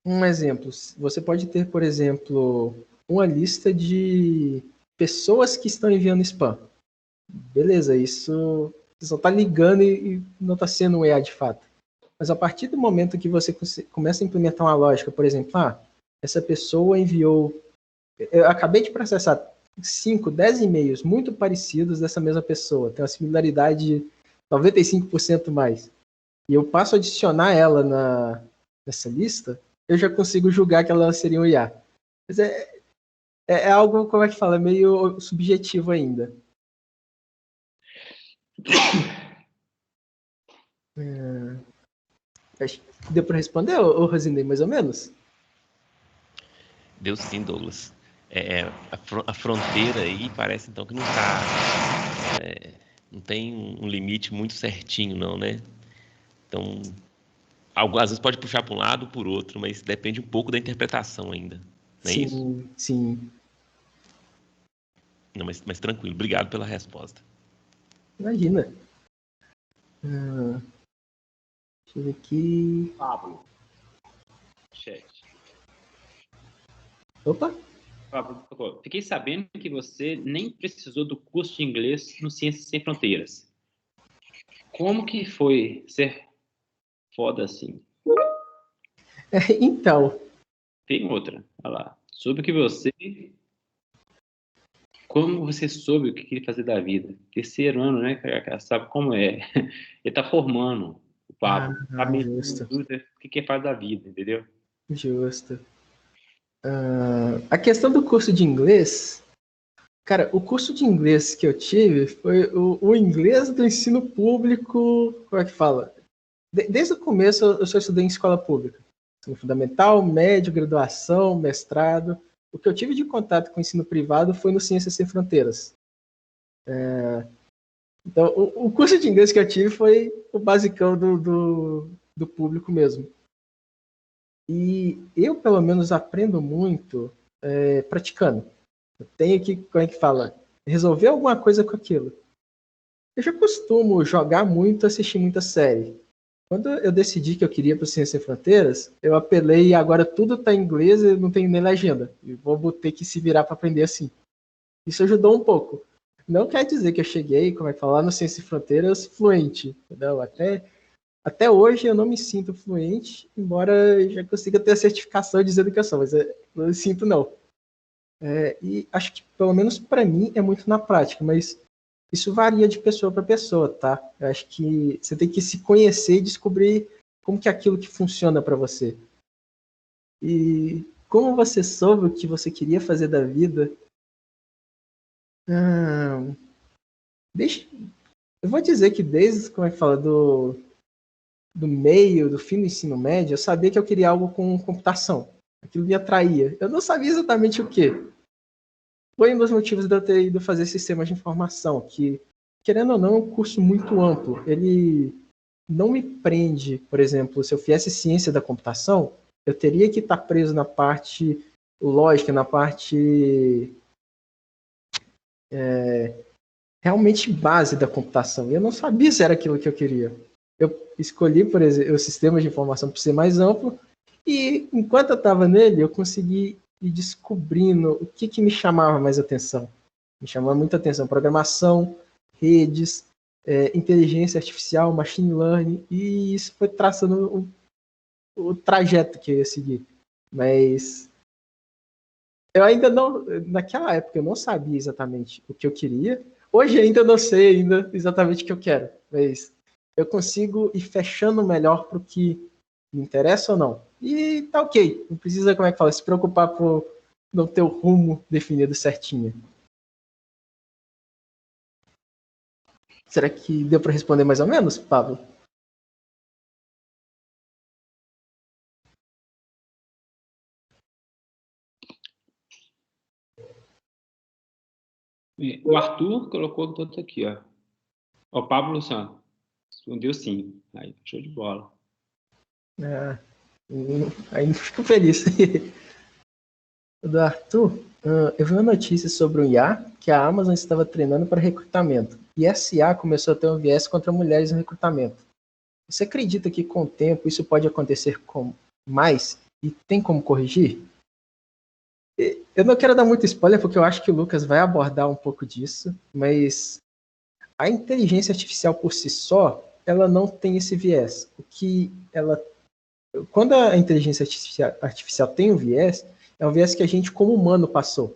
Um exemplo, você pode ter, por exemplo, uma lista de pessoas que estão enviando spam. Beleza, isso você só está ligando e não está sendo um IA de fato. Mas a partir do momento que você começa a implementar uma lógica, por exemplo, essa pessoa enviou... Eu acabei de processar 5, 10 e-mails muito parecidos dessa mesma pessoa. Tem uma similaridade 95% mais. E eu passo a adicionar ela nessa lista, eu já consigo julgar que ela seria um IA. Mas é algo, como é que fala, meio subjetivo ainda. Acho que deu para responder, ô Rosinei, mais ou menos? Deu sim, Douglas. A fronteira aí parece então que não tá. Não tem um limite muito certinho, não, né? Então, às vezes pode puxar para um lado ou por outro, mas depende um pouco da interpretação ainda. Não é Sim, isso? sim. Não, mas tranquilo. Obrigado pela resposta. Imagina. Deixa eu ver aqui. Pablo. Chat. Opa. Pablo, fiquei sabendo que você nem precisou do curso de inglês no Ciências Sem Fronteiras. Como que foi ser foda assim? Então. Tem outra. Olha lá. Como você soube o que queria fazer da vida? Terceiro ano, né? Sabe como é? Ele tá formando o Pablo. Tá meio em Justo. dúvida o que é faz da vida, entendeu? Justo. A questão do curso de inglês, cara, o curso de inglês que eu tive foi o inglês do ensino público, como é que fala? Desde o começo eu só estudei em escola pública. Ensino fundamental, médio, graduação, mestrado. O que eu tive de contato com o ensino privado foi no Ciências Sem Fronteiras. Então, o curso de inglês que eu tive foi o basicão do público mesmo. E eu, pelo menos, aprendo muito praticando. Eu tenho que, como é que fala, resolver alguma coisa com aquilo. Eu já costumo jogar muito, assistir muita série. Quando eu decidi que eu queria para o Ciência Sem Fronteiras, eu apelei e agora tudo está em inglês e não tem nem legenda. E vou ter que se virar para aprender assim. Isso ajudou um pouco. Não quer dizer que eu cheguei, como é que fala, no Ciência Sem Fronteiras fluente. Entendeu? Até hoje eu não me sinto fluente, embora eu já consiga ter a certificação dizendo que eu sou, mas eu não me sinto não. E acho que, pelo menos para mim, é muito na prática, mas isso varia de pessoa para pessoa, tá? Eu acho que você tem que se conhecer e descobrir como que é aquilo que funciona para você. E como você soube o que você queria fazer da vida? Eu vou dizer que desde, como é que fala, do meio, do fim do ensino médio, eu sabia que eu queria algo com computação. Aquilo me atraía. Eu não sabia exatamente o quê. Foi um dos motivos de eu ter ido fazer sistemas de informação, que, querendo ou não, é um curso muito amplo. Ele não me prende, por exemplo, se eu fizesse ciência da computação, eu teria que estar preso na parte lógica, na parte realmente base da computação. E eu não sabia se era aquilo que eu queria. Eu escolhi, por exemplo, o sistema de informação para ser mais amplo, e enquanto eu estava nele, eu consegui ir descobrindo o que me chamava mais atenção. Me chamava muita atenção programação, redes, inteligência artificial, machine learning, e isso foi traçando o trajeto que eu ia seguir. Mas eu ainda não, naquela época eu não sabia exatamente o que eu queria. Hoje ainda não sei ainda exatamente o que eu quero, mas eu consigo ir fechando melhor para o que me interessa ou não. E tá ok, não precisa, como é que fala, se preocupar por não ter o rumo definido certinho. Será que deu para responder mais ou menos, Pablo? O Arthur colocou tudo aqui, ó. O Pablo Luciano respondeu sim. Aí, show de bola. Aí fico feliz. Do Arthur, eu vi uma notícia sobre um IA que a Amazon estava treinando para recrutamento. E essa IA começou a ter um viés contra mulheres no recrutamento. Você acredita que com o tempo isso pode acontecer com mais e tem como corrigir? Eu não quero dar muito spoiler porque eu acho que o Lucas vai abordar um pouco disso, mas a inteligência artificial por si só, ela não tem esse viés. Quando a inteligência artificial tem um viés, é um viés que a gente como humano passou.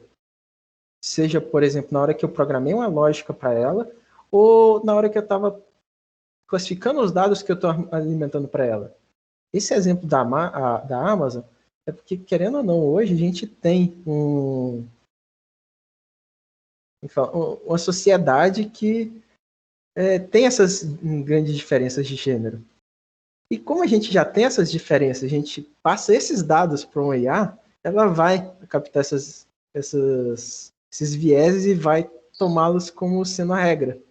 Seja, por exemplo, na hora que eu programei uma lógica para ela, ou na hora que eu estava classificando os dados que eu estou alimentando para ela. Esse exemplo da Amazon é porque, querendo ou não, hoje a gente tem uma sociedade que tem essas grandes diferenças de gênero. E como a gente já tem essas diferenças, a gente passa esses dados para uma IA, ela vai captar esses vieses e vai tomá-los como sendo a regra.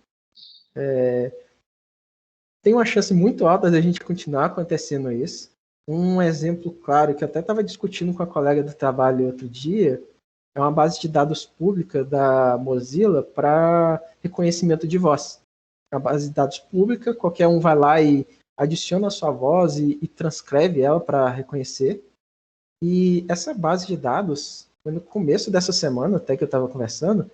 Tem uma chance muito alta de a gente continuar acontecendo isso. Um exemplo claro, que eu até estava discutindo com a colega do trabalho outro dia, é uma base de dados pública da Mozilla para reconhecimento de voz. É uma base de dados pública, qualquer um vai lá e adiciona a sua voz e transcreve ela para reconhecer. E essa base de dados, no começo dessa semana, até que eu estava conversando,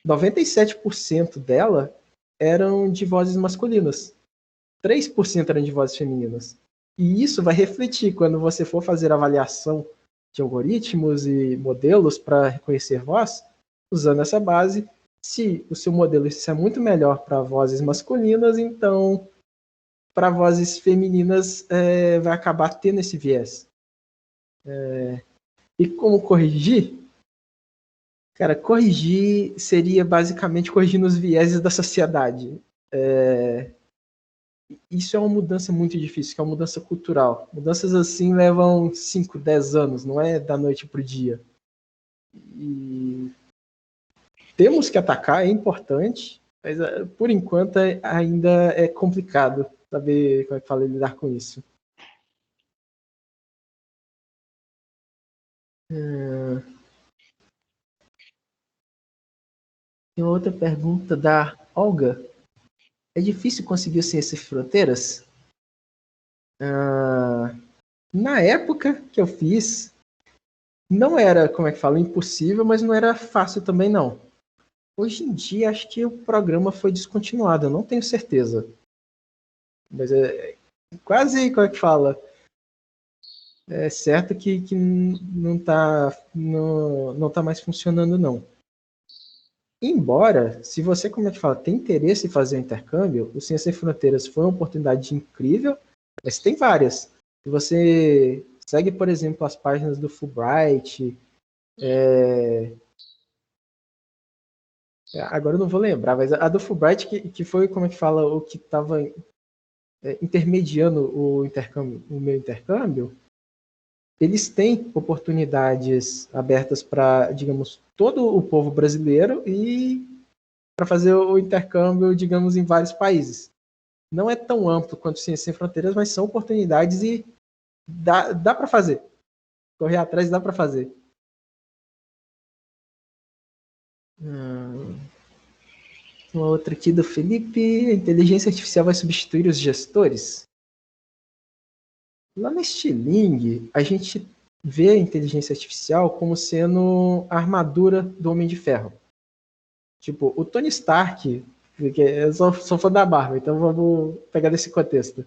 97% dela eram de vozes masculinas. 3% eram de vozes femininas. E isso vai refletir quando você for fazer avaliação de algoritmos e modelos para reconhecer voz, usando essa base. Se o seu modelo é muito melhor para vozes masculinas, então para vozes femininas vai acabar tendo esse viés. E como corrigir? Cara, corrigir seria basicamente corrigindo os vieses da sociedade. Isso é uma mudança muito difícil, que é uma mudança cultural. Mudanças assim levam 5, 10 anos, não é da noite para o dia. E temos que atacar, é importante, mas por enquanto ainda é complicado saber como é que fala lidar com isso. Tem outra pergunta da Olga. É difícil conseguir o Ciências Sem Fronteiras? Na época que eu fiz, não era, como é que fala, impossível, mas não era fácil também não. Hoje em dia, acho que o programa foi descontinuado, eu não tenho certeza. Mas é quase, como é que fala, é certo que não tá mais funcionando não. Embora, se você, como é que fala, tem interesse em fazer o intercâmbio, o Ciências Sem Fronteiras foi uma oportunidade incrível, mas tem várias. Se você segue, por exemplo, as páginas do Fulbright, agora eu não vou lembrar, mas a do Fulbright, que foi, como é que fala, o que estava intermediando o meu intercâmbio, eles têm oportunidades abertas para, digamos, todo o povo brasileiro e para fazer o intercâmbio, digamos, em vários países. Não é tão amplo quanto Ciências Sem Fronteiras, mas são oportunidades e dá para fazer. Correr atrás dá para fazer. Uma outra aqui do Felipe. A inteligência artificial vai substituir os gestores? Lá na Stiling, a gente vê a inteligência artificial como sendo a armadura do Homem de Ferro. Tipo, o Tony Stark, porque eu sou fã da Marvel, então vamos pegar nesse contexto.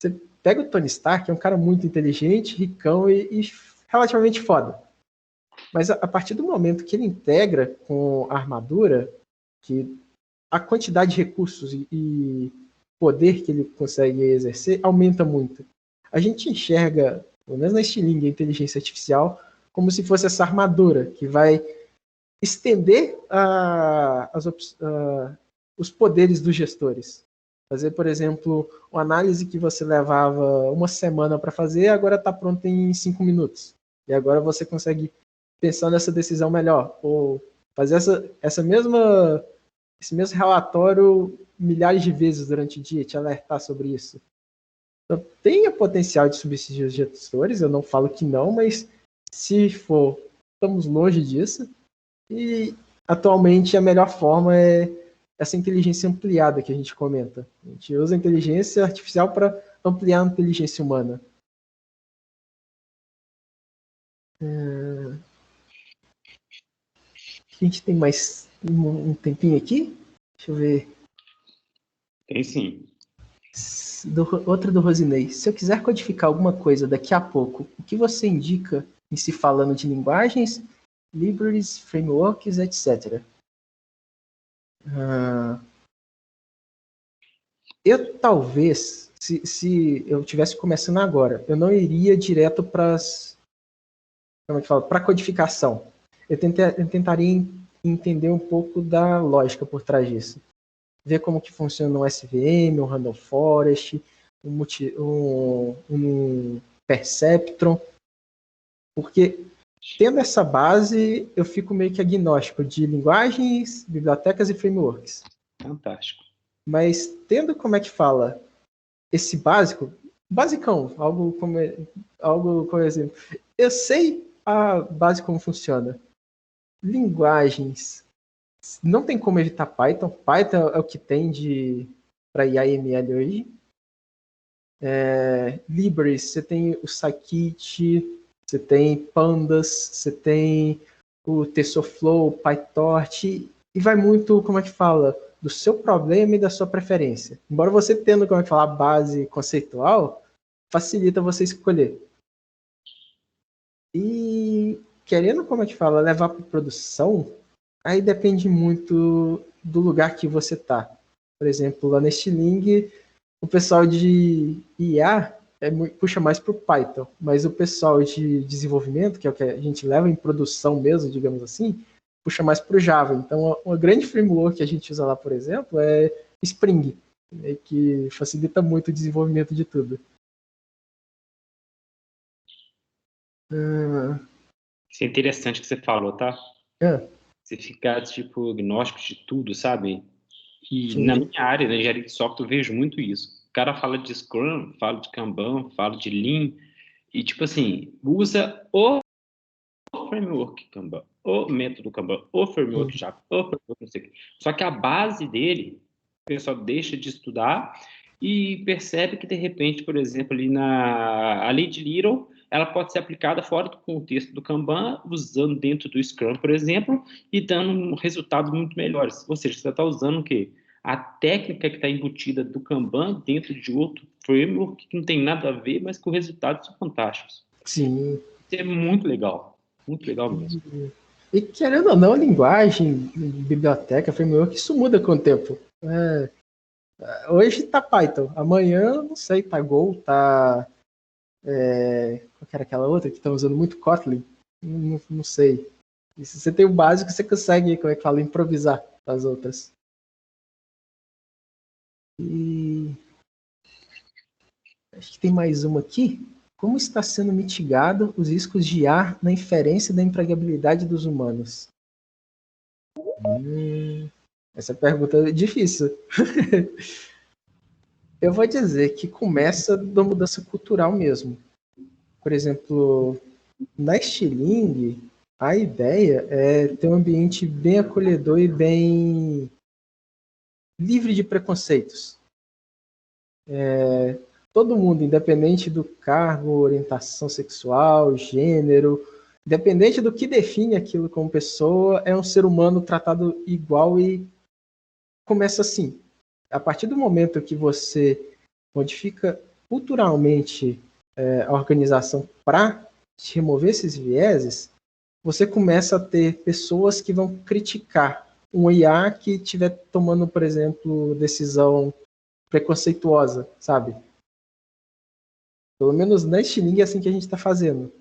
Você pega o Tony Stark, é um cara muito inteligente, ricão e relativamente foda. Mas a partir do momento que ele integra com a armadura, que a quantidade de recursos e poder que ele consegue exercer aumenta muito. A gente enxerga, pelo menos na Stiling, a inteligência artificial como se fosse essa armadura que vai estender os poderes dos gestores. Fazer, por exemplo, uma análise que você levava uma semana para fazer, agora está pronta em 5 minutos. E agora você consegue pensar nessa decisão melhor. Ou fazer esse mesmo relatório milhares de vezes durante o dia, te alertar sobre isso. Então, tem o potencial de substituir os gestores, eu não falo que não, mas se for estamos longe disso. E, atualmente, a melhor forma é essa inteligência ampliada que a gente comenta. A gente usa a inteligência artificial para ampliar a inteligência humana. A gente tem mais um tempinho aqui? Deixa eu ver. Tem sim. Outra do Rosinei. Se eu quiser codificar alguma coisa daqui a pouco, o que você indica em se falando de linguagens, libraries, frameworks, etc.? Eu talvez, se eu estivesse começando agora, eu não iria direto para a codificação. Eu tentaria entender um pouco da lógica por trás disso. Ver como que funciona um SVM, um Random Forest, um Perceptron. Porque, tendo essa base, eu fico meio que agnóstico de linguagens, bibliotecas e frameworks. Fantástico. Mas, tendo, como é que fala, esse basicão, algo como exemplo. Eu sei a base como funciona. Linguagens, não tem como evitar Python. Python é o que tem para IA/ML hoje. Libraries, você tem o Scikit, você tem Pandas, você tem o TensorFlow, o PyTorch, e vai muito, como é que fala, do seu problema e da sua preferência. Embora você tendo, como é que fala, a base conceitual, facilita você escolher. E querendo, como é que fala, levar para produção, aí depende muito do lugar que você está. Por exemplo, lá na Stiling, o pessoal de IA puxa mais para o Python, mas o pessoal de desenvolvimento, que é o que a gente leva em produção mesmo, digamos assim, puxa mais para o Java. Então, uma grande framework que a gente usa lá, por exemplo, é Spring, que facilita muito o desenvolvimento de tudo. Isso é interessante que você falou, tá? Você ficar, tipo, agnóstico de tudo, sabe? E Sim. na minha área, na engenharia de software, eu vejo muito isso. O cara fala de Scrum, fala de Kanban, fala de Lean, e, tipo assim, usa o framework Kanban, o método Kanban, o framework Java, o framework não sei o quê. Só que a base dele, o pessoal deixa de estudar e percebe que, de repente, por exemplo, ali a lei de Little, ela pode ser aplicada fora do contexto do Kanban, usando dentro do Scrum, por exemplo, e dando resultados muito melhores. Ou seja, você está usando o quê? A técnica que está embutida do Kanban dentro de outro framework que não tem nada a ver, mas que os resultados são fantásticos. Sim. Isso é muito legal. Muito legal mesmo. E querendo ou não, linguagem, biblioteca, framework, isso muda com o tempo. Hoje tá Python, amanhã, não sei, tá Go, tá... qual que era aquela outra que estão usando muito Kotlin? Não sei. E se você tem o básico, você consegue, como é que fala, improvisar as outras. E... acho que tem mais uma aqui. Como está sendo mitigado os riscos de IA na inferência da empregabilidade dos humanos? Essa pergunta é difícil. Eu vou dizer que começa da mudança cultural mesmo. Por exemplo, na Stiling, a ideia é ter um ambiente bem acolhedor e bem livre de preconceitos. Todo mundo, independente do cargo, orientação sexual, gênero, independente do que define aquilo como pessoa, é um ser humano tratado igual e começa assim. A partir do momento que você modifica culturalmente a organização para remover esses vieses, você começa a ter pessoas que vão criticar um IA que estiver tomando, por exemplo, decisão preconceituosa, sabe? Pelo menos na Stiling é assim que a gente está fazendo.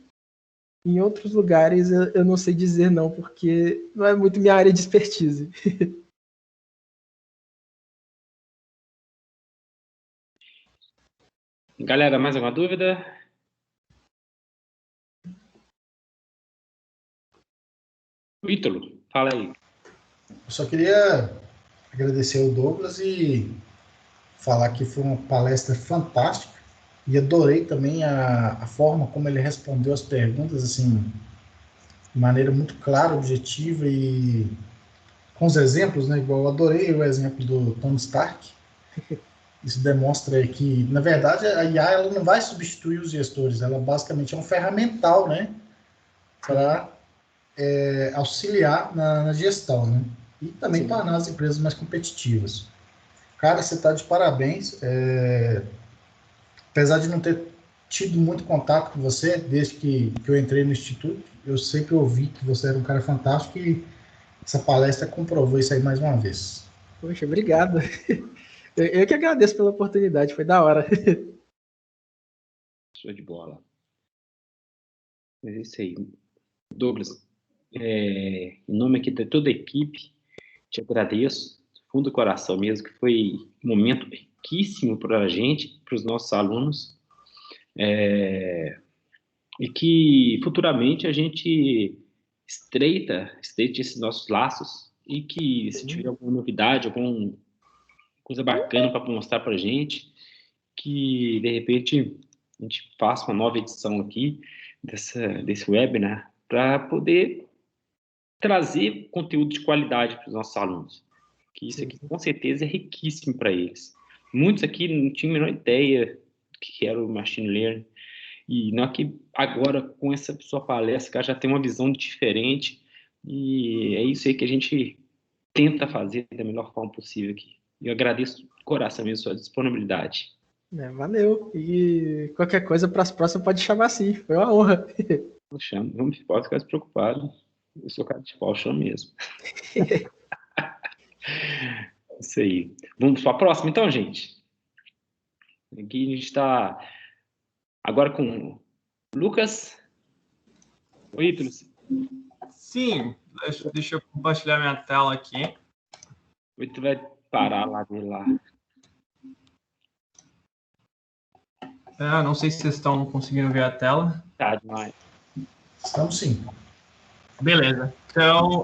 Em outros lugares eu não sei dizer não, porque não é muito minha área de expertise. Galera, mais alguma dúvida? Ítalo, fala aí. Eu só queria agradecer ao Douglas e falar que foi uma palestra fantástica e adorei também a forma como ele respondeu as perguntas, assim, de maneira muito clara, objetiva e com os exemplos, né? Igual eu adorei o exemplo do Tony Stark. Isso demonstra que, na verdade, a IA ela não vai substituir os gestores, ela basicamente é um ferramental, né? Para auxiliar na gestão, né? E também tornar as empresas mais competitivas. Cara, você está de parabéns. Apesar de não ter tido muito contato com você desde que eu entrei no Instituto, eu sempre ouvi que você era um cara fantástico e essa palestra comprovou isso aí mais uma vez. Poxa, obrigado. Eu que agradeço pela oportunidade, foi da hora. Show de bola. É isso aí. Douglas, em nome aqui de toda a equipe, te agradeço, fundo do coração mesmo, que foi um momento riquíssimo para a gente, para os nossos alunos, e que futuramente a gente estreite esses nossos laços e que se tiver alguma novidade, alguma coisa bacana para mostrar para a gente, que de repente a gente faça uma nova edição aqui desse webinar para poder trazer conteúdo de qualidade para os nossos alunos. Que isso aqui com certeza é riquíssimo para eles. Muitos aqui não tinham a menor ideia do que era o machine learning. E não que agora, com essa sua palestra, cara, já tem uma visão diferente. E é isso aí que a gente tenta fazer da melhor forma possível aqui. Eu agradeço de coração mesmo a sua disponibilidade. Valeu. E qualquer coisa para as próximas pode chamar sim. Foi uma honra. Eu chamo, não pode ficar preocupado. Eu sou cara de pau, chamo mesmo. Isso aí. Vamos para a próxima, então, gente. Aqui a gente está agora com o Lucas. Oi, Ítalo. Sim, deixa eu compartilhar minha tela aqui. Tu vai parar lá dele lá. Não sei se vocês estão conseguindo ver a tela. Tá demais. Estamos sim. Beleza. Então,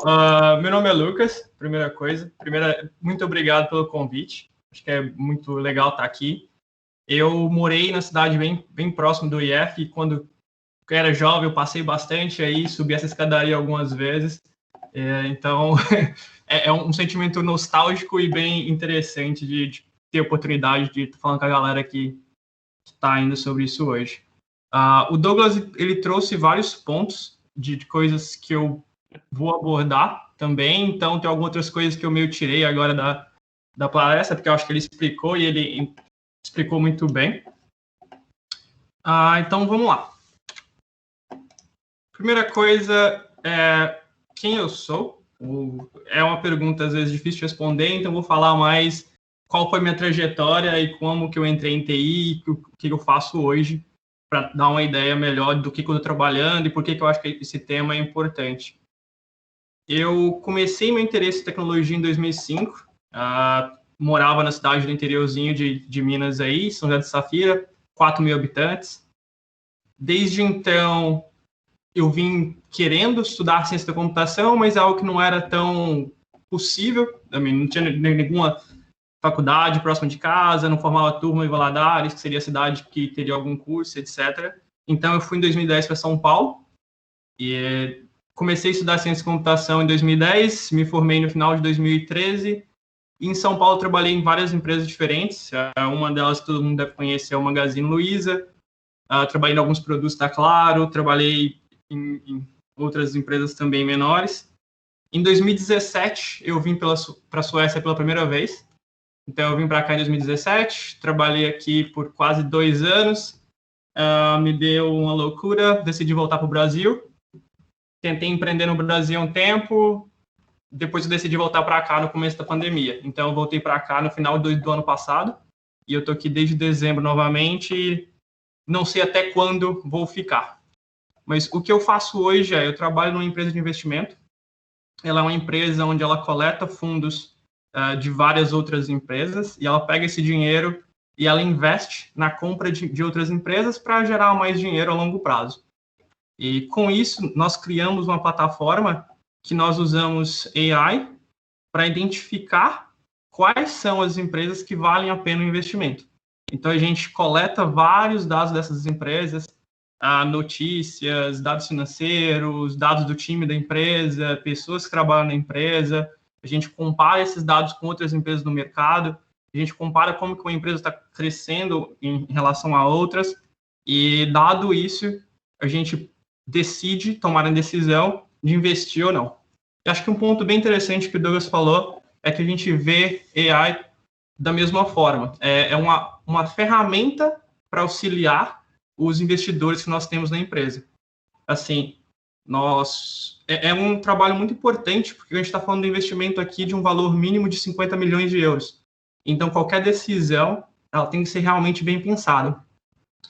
meu nome é Lucas, primeira coisa. Muito obrigado pelo convite. Acho que é muito legal estar aqui. Eu morei na cidade bem próximo do IF e quando eu era jovem eu passei bastante aí, subi essa escadaria algumas vezes. Então, é um sentimento nostálgico e bem interessante de ter a oportunidade de estar falando com a galera que está indo sobre isso hoje. O Douglas, ele trouxe vários pontos de coisas que eu vou abordar também, então tem algumas outras coisas que eu meio tirei agora da palestra, porque eu acho que ele explicou e ele explicou muito bem. Então, vamos lá. Primeira coisa, quem eu sou? É uma pergunta, às vezes, difícil de responder, então vou falar mais qual foi minha trajetória e como que eu entrei em TI e o que eu faço hoje, para dar uma ideia melhor do que eu estou trabalhando e por que eu acho que esse tema é importante. Eu comecei meu interesse em tecnologia em 2005, morava na cidade do interiorzinho de Minas aí, São José de Safira, 4.000 habitantes. Desde então, eu vim querendo estudar ciência da computação, mas é algo que não era tão possível, não tinha nenhuma faculdade próxima de casa, não formava turma em Valadares, que seria a cidade que teria algum curso, etc. Então, eu fui em 2010 para São Paulo e comecei a estudar ciência da computação em 2010, me formei no final de 2013. E em São Paulo, trabalhei em várias empresas diferentes. Uma delas que todo mundo deve conhecer é o Magazine Luiza. Trabalhei em alguns produtos da Claro, trabalhei em outras empresas também menores. Em 2017, eu vim para a Suécia pela primeira vez. Então, eu vim para cá em 2017, trabalhei aqui por quase 2 anos, me deu uma loucura, decidi voltar para o Brasil. Tentei empreender no Brasil um tempo, depois eu decidi voltar para cá no começo da pandemia. Então, eu voltei para cá no final do ano passado, e eu estou aqui desde dezembro novamente, não sei até quando vou ficar. Mas o que eu faço hoje eu trabalho numa empresa de investimento. Ela é uma empresa onde ela coleta fundos de várias outras empresas e ela pega esse dinheiro e ela investe na compra de outras empresas para gerar mais dinheiro a longo prazo. E com isso, nós criamos uma plataforma que nós usamos AI para identificar quais são as empresas que valem a pena o investimento. Então, a gente coleta vários dados dessas empresas, notícias, dados financeiros, dados do time da empresa, pessoas que trabalham na empresa. A gente compara esses dados com outras empresas no mercado, a gente compara como que uma empresa está crescendo em relação a outras, e dado isso, a gente decide tomar a decisão de investir ou não. Eu acho que um ponto bem interessante que o Douglas falou é que a gente vê AI da mesma forma. É uma ferramenta para auxiliar os investidores que nós temos na empresa. Assim, é um trabalho muito importante, porque a gente está falando de investimento aqui de um valor mínimo de 50 milhões de euros. Então, qualquer decisão, ela tem que ser realmente bem pensada.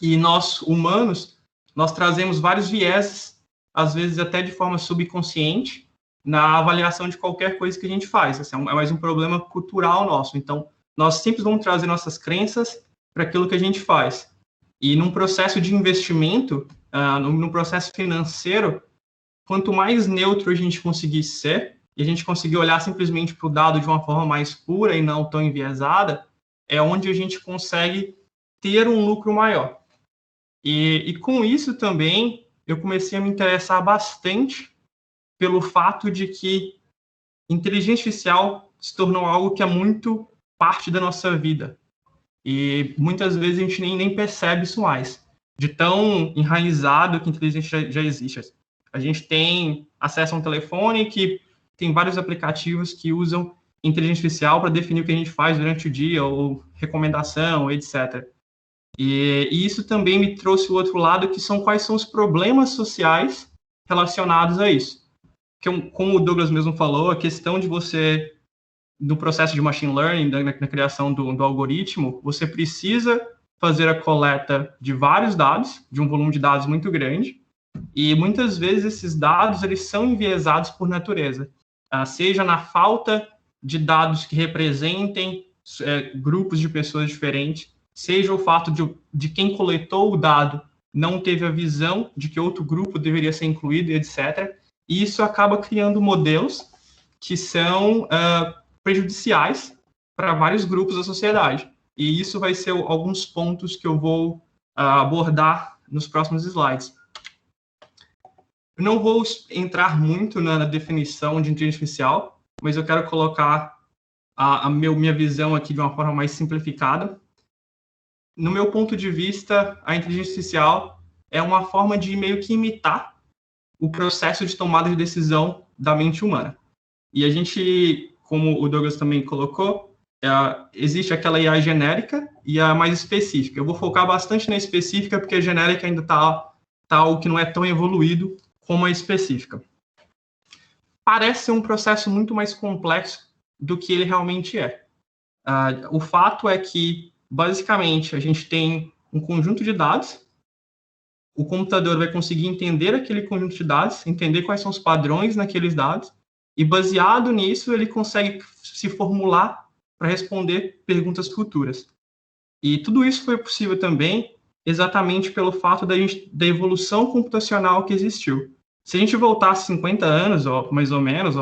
E nós, humanos, nós trazemos vários vieses, às vezes até de forma subconsciente, na avaliação de qualquer coisa que a gente faz. Assim, é mais um problema cultural nosso. Então, nós sempre vamos trazer nossas crenças para aquilo que a gente faz. E num processo de investimento, num processo financeiro, quanto mais neutro a gente conseguir ser, e a gente conseguir olhar simplesmente para o dado de uma forma mais pura e não tão enviesada, é onde a gente consegue ter um lucro maior. E com isso também, eu comecei a me interessar bastante pelo fato de que inteligência artificial se tornou algo que é muito parte da nossa vida. E muitas vezes a gente nem percebe isso mais, de tão enraizado que a inteligência já existe. A gente tem acesso a um telefone que tem vários aplicativos que usam inteligência artificial para definir o que a gente faz durante o dia, ou recomendação, etc. E isso também me trouxe o outro lado, que são quais são os problemas sociais relacionados a isso. Como o Douglas mesmo falou, a questão de você, no processo de machine learning, na criação do algoritmo, você precisa fazer a coleta de vários dados, de um volume de dados muito grande, e muitas vezes esses dados eles são enviesados por natureza, seja na falta de dados que representem grupos de pessoas diferentes, seja o fato de quem coletou o dado não teve a visão de que outro grupo deveria ser incluído, etc. E isso acaba criando modelos que são prejudiciais para vários grupos da sociedade. E isso vai ser alguns pontos que eu vou abordar nos próximos slides. Eu não vou entrar muito na definição de inteligência artificial, mas eu quero colocar minha visão aqui de uma forma mais simplificada. No meu ponto de vista, a inteligência artificial é uma forma de meio que imitar o processo de tomada de decisão da mente humana. E a gente, como o Douglas também colocou, existe aquela IA genérica e a mais específica. Eu vou focar bastante na específica, porque a genérica ainda está algo que não é tão evoluído como a específica. Parece ser um processo muito mais complexo do que ele realmente é. O fato é que, basicamente, a gente tem um conjunto de dados, o computador vai conseguir entender aquele conjunto de dados, entender quais são os padrões naqueles dados, e baseado nisso, ele consegue se formular para responder perguntas futuras. E tudo isso foi possível também exatamente pelo fato da evolução computacional que existiu. Se a gente voltasse 50 anos, mais ou menos,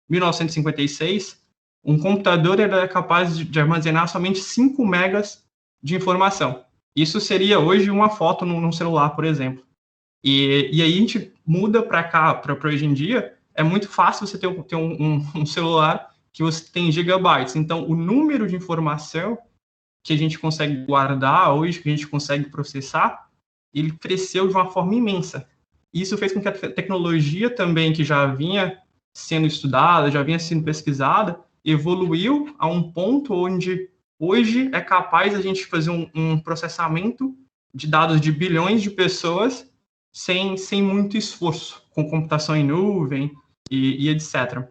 1956, um computador era capaz de armazenar somente 5 megas de informação. Isso seria hoje uma foto num celular, por exemplo. E aí a gente muda para cá, para hoje em dia, é muito fácil você ter um celular que você tem gigabytes. Então, o número de informação que a gente consegue guardar hoje, que a gente consegue processar, ele cresceu de uma forma imensa. Isso fez com que a tecnologia também, que já vinha sendo estudada, já vinha sendo pesquisada, evoluiu a um ponto onde hoje é capaz a gente fazer um processamento de dados de bilhões de pessoas sem muito esforço, com computação em nuvem e etc.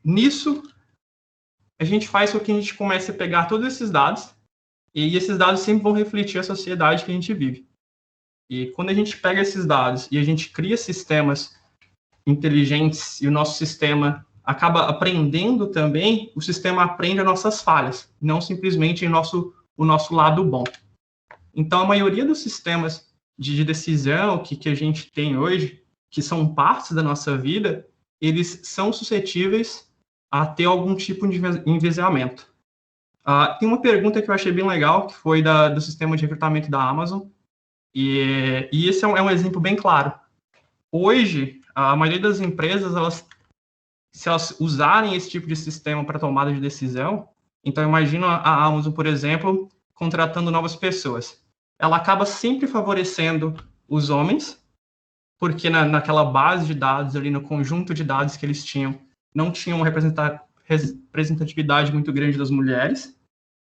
Nisso, a gente faz com que a gente comece a pegar todos esses dados, e esses dados sempre vão refletir a sociedade que a gente vive. E quando a gente pega esses dados e a gente cria sistemas inteligentes, e o nosso sistema acaba aprendendo também, o sistema aprende as nossas falhas, não simplesmente o nosso lado bom. Então, a maioria dos sistemas de decisão que a gente tem hoje, que são partes da nossa vida, eles são suscetíveis a ter algum tipo de enviesamento. Tem uma pergunta que eu achei bem legal, que foi do sistema de recrutamento da Amazon, E esse é um exemplo bem claro. Hoje, a maioria das empresas, se elas usarem esse tipo de sistema para tomada de decisão, então imagina a Amazon, por exemplo, contratando novas pessoas. Ela acaba sempre favorecendo os homens, porque naquela base de dados, ali no conjunto de dados que eles tinham, não tinham representatividade muito grande das mulheres.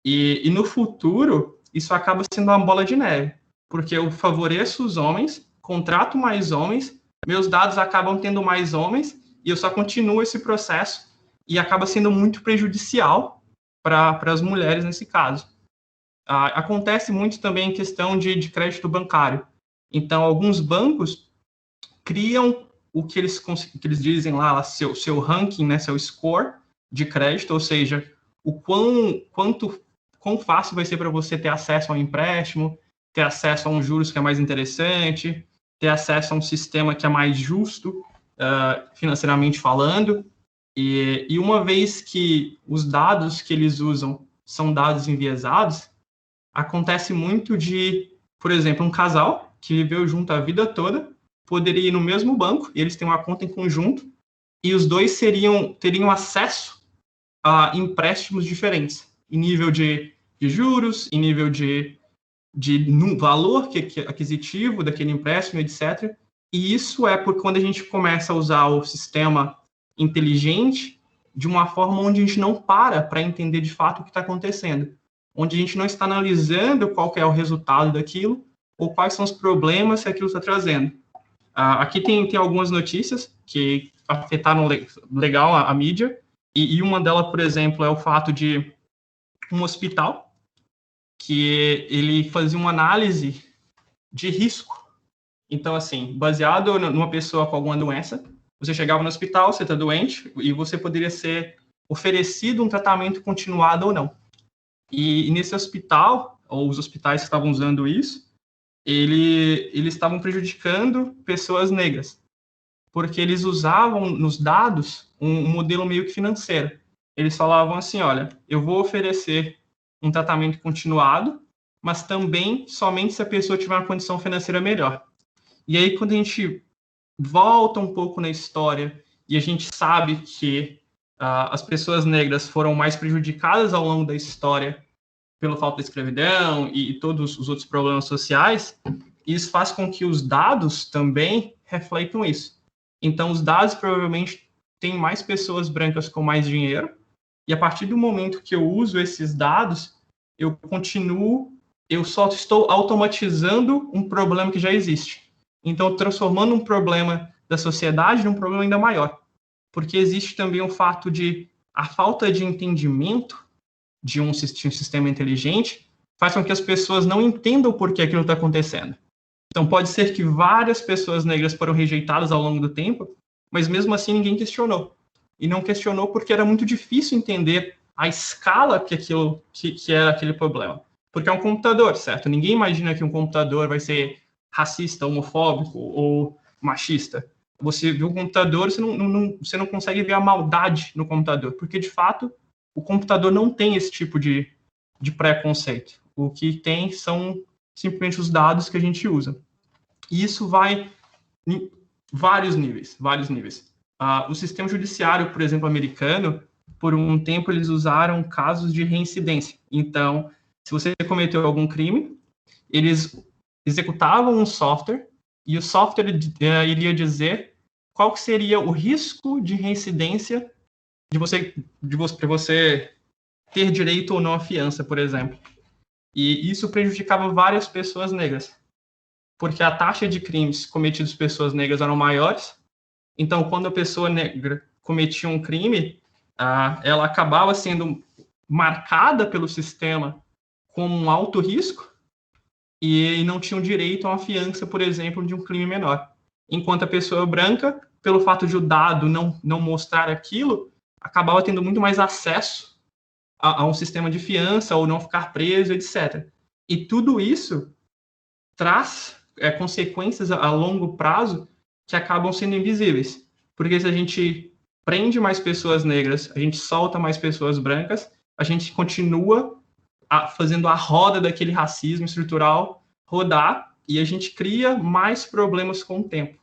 E no futuro, isso acaba sendo uma bola de neve, porque eu favoreço os homens, contrato mais homens, meus dados acabam tendo mais homens, e eu só continuo esse processo, e acaba sendo muito prejudicial para as mulheres nesse caso. Acontece muito também em questão de crédito bancário. Então, alguns bancos criam o que eles dizem lá, seu ranking, né, seu score de crédito, ou seja, o quão fácil vai ser para você ter acesso ao empréstimo, ter acesso a um juros que é mais interessante, ter acesso a um sistema que é mais justo, financeiramente falando. E uma vez que os dados que eles usam são dados enviesados, acontece muito de, por exemplo, um casal que viveu junto a vida toda, poderia ir no mesmo banco, e eles têm uma conta em conjunto, e os dois teriam acesso a empréstimos diferentes, em nível de juros, em nível de valor aquisitivo daquele empréstimo, etc. E isso é porque quando a gente começa a usar o sistema inteligente de uma forma onde a gente não para entender de fato o que está acontecendo, onde a gente não está analisando qual que é o resultado daquilo, ou quais são os problemas que aquilo está trazendo. Aqui tem algumas notícias que afetaram legal a mídia, e uma delas, por exemplo, é o fato de um hospital que ele fazia uma análise de risco. Então, assim, baseado numa pessoa com alguma doença, você chegava no hospital, você está doente, e você poderia ser oferecido um tratamento continuado ou não. E nesse hospital, ou os hospitais que estavam usando isso, eles estavam prejudicando pessoas negras, porque eles usavam nos dados um modelo meio que financeiro. Eles falavam assim, olha, eu vou oferecer um tratamento continuado, mas também somente se a pessoa tiver uma condição financeira melhor. E aí, quando a gente volta um pouco na história e a gente sabe que as pessoas negras foram mais prejudicadas ao longo da história pela falta de escravidão e todos os outros problemas sociais, isso faz com que os dados também refletam isso. Então, os dados provavelmente têm mais pessoas brancas com mais dinheiro, e a partir do momento que eu uso esses dados, eu só estou automatizando um problema que já existe. Então, transformando um problema da sociedade num problema ainda maior. Porque existe também o fato de a falta de entendimento de um sistema inteligente faz com que as pessoas não entendam por que aquilo está acontecendo. Então, pode ser que várias pessoas negras foram rejeitadas ao longo do tempo, mas mesmo assim ninguém questionou. E não questionou porque era muito difícil entender a escala que era aquele problema. Porque é um computador, certo? Ninguém imagina que um computador vai ser racista, homofóbico ou machista. Você vê um computador, você não consegue ver a maldade no computador, porque, de fato, o computador não tem esse tipo de preconceito. O que tem são simplesmente os dados que a gente usa. E isso vai em vários níveis. O sistema judiciário, por exemplo, americano, por um tempo eles usaram casos de reincidência. Então, se você cometeu algum crime, eles executavam um software e o software iria dizer qual seria o risco de reincidência para você ter direito ou não à fiança, por exemplo. E isso prejudicava várias pessoas negras, porque a taxa de crimes cometidos por pessoas negras eram maiores. Então, quando a pessoa negra cometia um crime, ela acabava sendo marcada pelo sistema como um alto risco e não tinham direito a uma fiança, por exemplo, de um crime menor. Enquanto a pessoa branca, pelo fato de o dado não mostrar aquilo, acabava tendo muito mais acesso a um sistema de fiança ou não ficar preso, etc. E tudo isso traz consequências a longo prazo que acabam sendo invisíveis. Porque se a gente prende mais pessoas negras, a gente solta mais pessoas brancas, a gente continua fazendo a roda daquele racismo estrutural rodar, e a gente cria mais problemas com o tempo.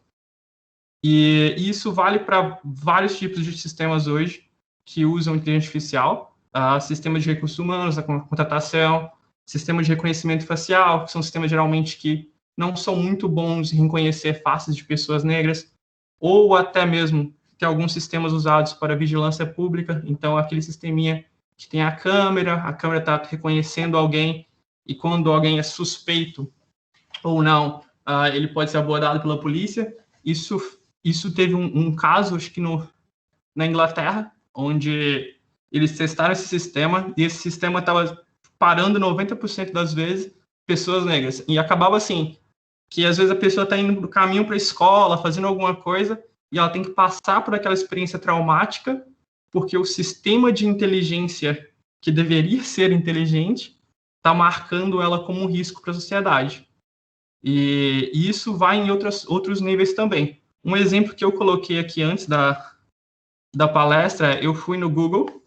E isso vale para vários tipos de sistemas hoje que usam inteligência artificial, sistemas de recursos humanos, a contratação, sistemas de reconhecimento facial, que são sistemas geralmente que não são muito bons em reconhecer faces de pessoas negras, ou até mesmo tem alguns sistemas usados para vigilância pública, então aquele sisteminha que tem a câmera está reconhecendo alguém, e quando alguém é suspeito ou não, ele pode ser abordado pela polícia. Isso teve um caso, acho que na Inglaterra, onde eles testaram esse sistema, e esse sistema estava parando 90% das vezes pessoas negras. E acabava assim, que às vezes a pessoa está indo no caminho para a escola, fazendo alguma coisa, e ela tem que passar por aquela experiência traumática, porque o sistema de inteligência, que deveria ser inteligente, está marcando ela como um risco para a sociedade. E isso vai em outros níveis também. Um exemplo que eu coloquei aqui antes da palestra, eu fui no Google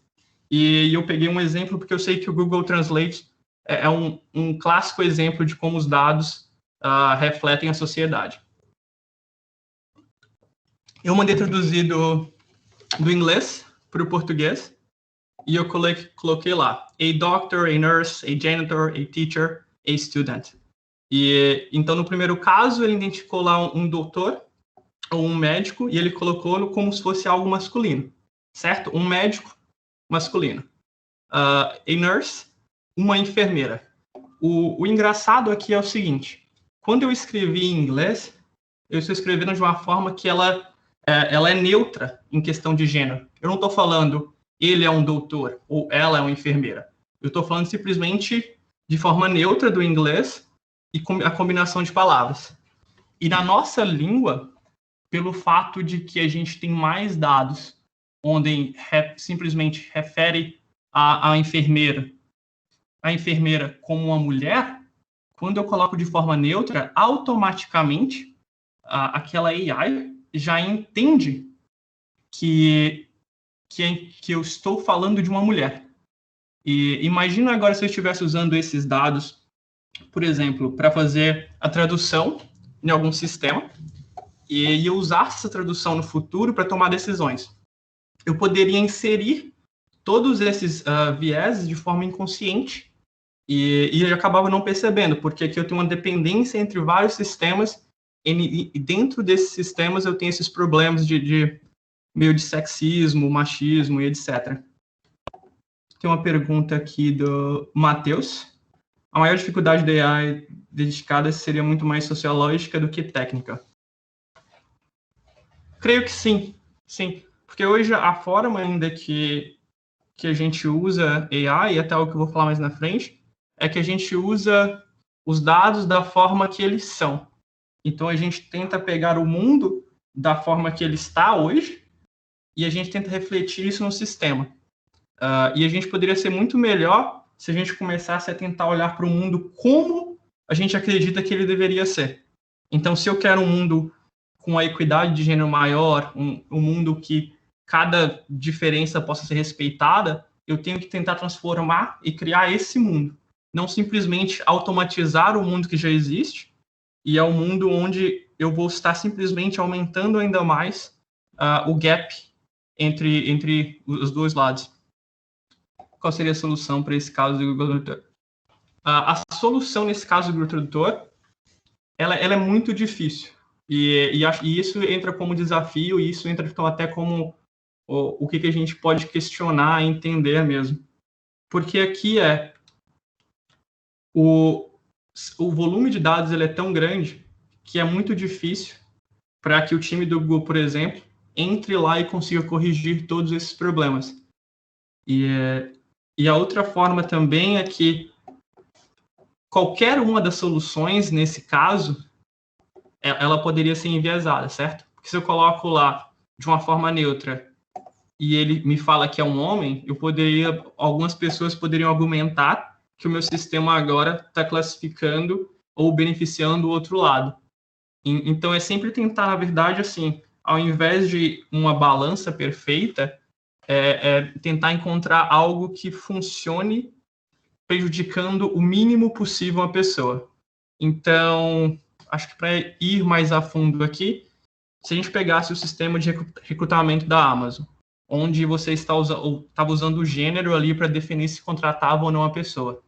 e eu peguei um exemplo porque eu sei que o Google Translate é um clássico exemplo de como os dados refletem a sociedade. Eu mandei traduzir do inglês para o português e eu coloquei lá: a doctor, a nurse, a janitor, a teacher, a student. E então, no primeiro caso, ele identificou lá um doutor ou um médico e ele colocou como se fosse algo masculino, certo? Um médico masculino. A nurse, uma enfermeira. O engraçado aqui é o seguinte: quando eu escrevi em inglês, eu estou escrevendo de uma forma que ela é neutra em questão de gênero. Eu não estou falando ele é um doutor ou ela é uma enfermeira. Eu estou falando simplesmente de forma neutra do inglês e a combinação de palavras. E na nossa língua, pelo fato de que a gente tem mais dados onde simplesmente refere a enfermeira como uma mulher, quando eu coloco de forma neutra, automaticamente aquela AI já entende que eu estou falando de uma mulher. E imagina agora se eu estivesse usando esses dados, por exemplo, para fazer a tradução em algum sistema, e eu usasse essa tradução no futuro para tomar decisões. Eu poderia inserir todos esses vieses de forma inconsciente e eu acabava não percebendo, porque aqui eu tenho uma dependência entre vários sistemas e dentro desses sistemas eu tenho esses problemas de meio de sexismo, machismo e etc. Tem uma pergunta aqui do Matheus. A maior dificuldade da AI dedicada seria muito mais sociológica do que técnica. Creio que sim, sim. Porque hoje a forma ainda que a gente usa AI, e até o que eu vou falar mais na frente, é que a gente usa os dados da forma que eles são. Então a gente tenta pegar o mundo da forma que ele está hoje e a gente tenta refletir isso no sistema. E a gente poderia ser muito melhor se a gente começasse a tentar olhar para o mundo como a gente acredita que ele deveria ser. Então, se eu quero um mundo com a equidade de gênero maior, um mundo que cada diferença possa ser respeitada, eu tenho que tentar transformar e criar esse mundo. Não simplesmente automatizar o mundo que já existe, e é um mundo onde eu vou estar simplesmente aumentando ainda mais o gap entre os dois lados. Qual seria a solução para esse caso do Google Tradutor? A solução nesse caso do Google Tradutor, ela é muito difícil. E isso entra como desafio, e isso entra então, até como o que a gente pode questionar e entender mesmo. Porque aqui o volume de dados ele é tão grande que é muito difícil para que o time do Google, por exemplo, entre lá e consiga corrigir todos esses problemas. E a outra forma também é que qualquer uma das soluções, nesse caso, ela poderia ser enviesada, certo? Porque se eu coloco lá de uma forma neutra e ele me fala que é um homem, algumas pessoas poderiam argumentar que o meu sistema agora está classificando ou beneficiando o outro lado. Então, é sempre tentar, na verdade, assim, ao invés de uma balança perfeita, tentar encontrar algo que funcione prejudicando o mínimo possível a pessoa. Então, acho que para ir mais a fundo aqui, se a gente pegasse o sistema de recrutamento da Amazon, onde você estava usando o gênero ali para definir se contratava ou não a pessoa.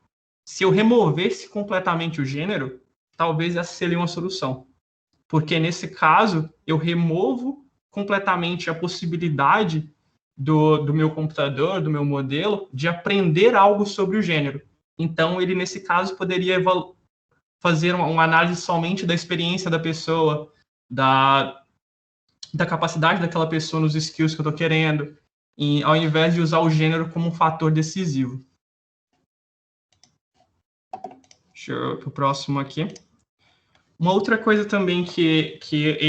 Se eu removesse completamente o gênero, talvez essa seria uma solução. Porque, nesse caso, eu removo completamente a possibilidade do meu computador, do meu modelo, de aprender algo sobre o gênero. Então, ele, nesse caso, poderia fazer uma análise somente da experiência da pessoa, da capacidade daquela pessoa nos skills que eu estou querendo, ao invés de usar o gênero como um fator decisivo. Deixa eu ir para o próximo aqui. Uma outra coisa também que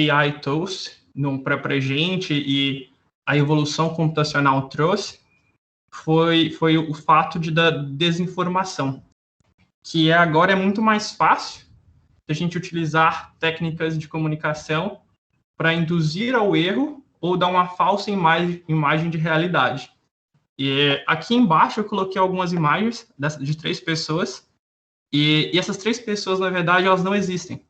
AI trouxe para a gente e a evolução computacional trouxe foi o fato da desinformação, que agora é muito mais fácil a gente utilizar técnicas de comunicação para induzir ao erro ou dar uma falsa imagem de realidade. E aqui embaixo eu coloquei algumas imagens de 3 pessoas, e essas 3 pessoas, na verdade, elas não existem.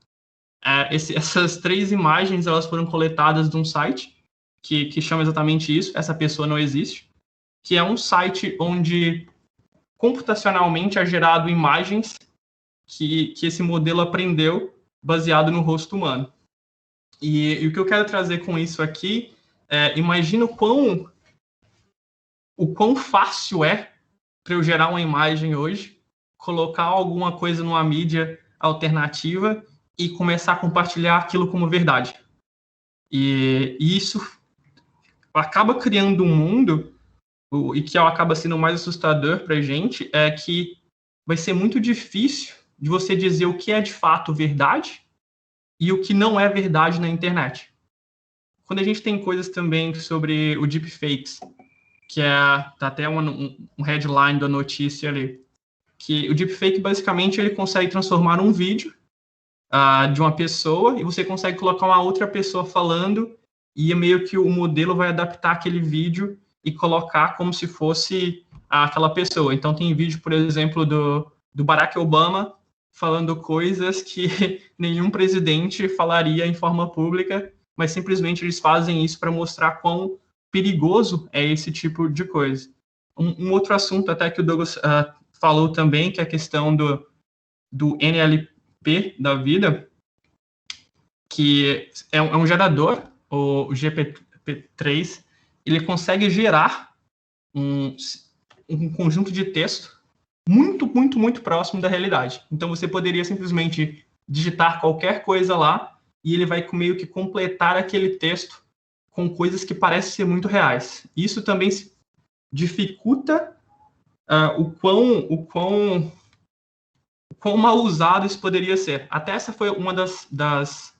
Essas 3 imagens, elas foram coletadas de um site que chama exatamente isso, essa pessoa não existe, que é um site onde computacionalmente é gerado imagens que esse modelo aprendeu baseado no rosto humano. E o que eu quero trazer com isso aqui imagina o quão fácil é para eu gerar uma imagem hoje, colocar alguma coisa numa mídia alternativa e começar a compartilhar aquilo como verdade. E isso acaba criando um mundo, e que acaba sendo mais assustador para a gente, é que vai ser muito difícil de você dizer o que é de fato verdade e o que não é verdade na internet. Quando a gente tem coisas também sobre o deepfakes, que tá até um headline da notícia ali, que o deepfake, basicamente, ele consegue transformar um vídeo de uma pessoa e você consegue colocar uma outra pessoa falando e meio que o modelo vai adaptar aquele vídeo e colocar como se fosse aquela pessoa. Então, tem vídeo, por exemplo, do Barack Obama falando coisas que nenhum presidente falaria em forma pública, mas simplesmente eles fazem isso para mostrar quão perigoso é esse tipo de coisa. Um outro assunto até que o Douglas falou também, que é a questão do NLP da vida, que é um gerador, o GPT-3, ele consegue gerar um conjunto de texto muito, muito, muito próximo da realidade. Então, você poderia simplesmente digitar qualquer coisa lá e ele vai meio que completar aquele texto com coisas que parecem ser muito reais. Isso também dificulta o quão mal usado isso poderia ser. Até essa foi uma das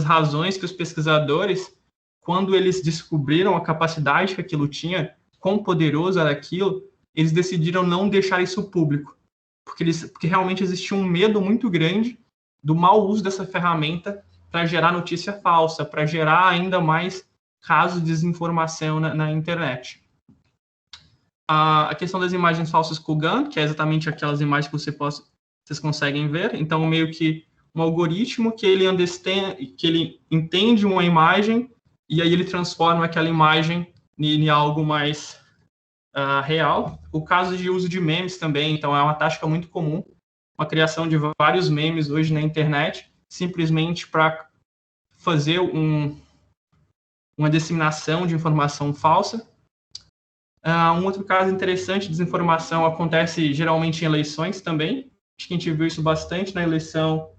razões que os pesquisadores, quando eles descobriram a capacidade que aquilo tinha, quão poderoso era aquilo, eles decidiram não deixar isso público, porque realmente existia um medo muito grande do mau uso dessa ferramenta para gerar notícia falsa, para gerar ainda mais casos de desinformação na internet. A questão das imagens falsas Kogan, que é exatamente aquelas imagens que vocês conseguem ver, então meio que um algoritmo que ele entende uma imagem e aí ele transforma aquela imagem em algo mais real. O caso de uso de memes também, então é uma tática muito comum, uma criação de vários memes hoje na internet, simplesmente para fazer uma disseminação de informação falsa. Um outro caso interessante de desinformação acontece geralmente em eleições também. Acho que a gente viu isso bastante na eleição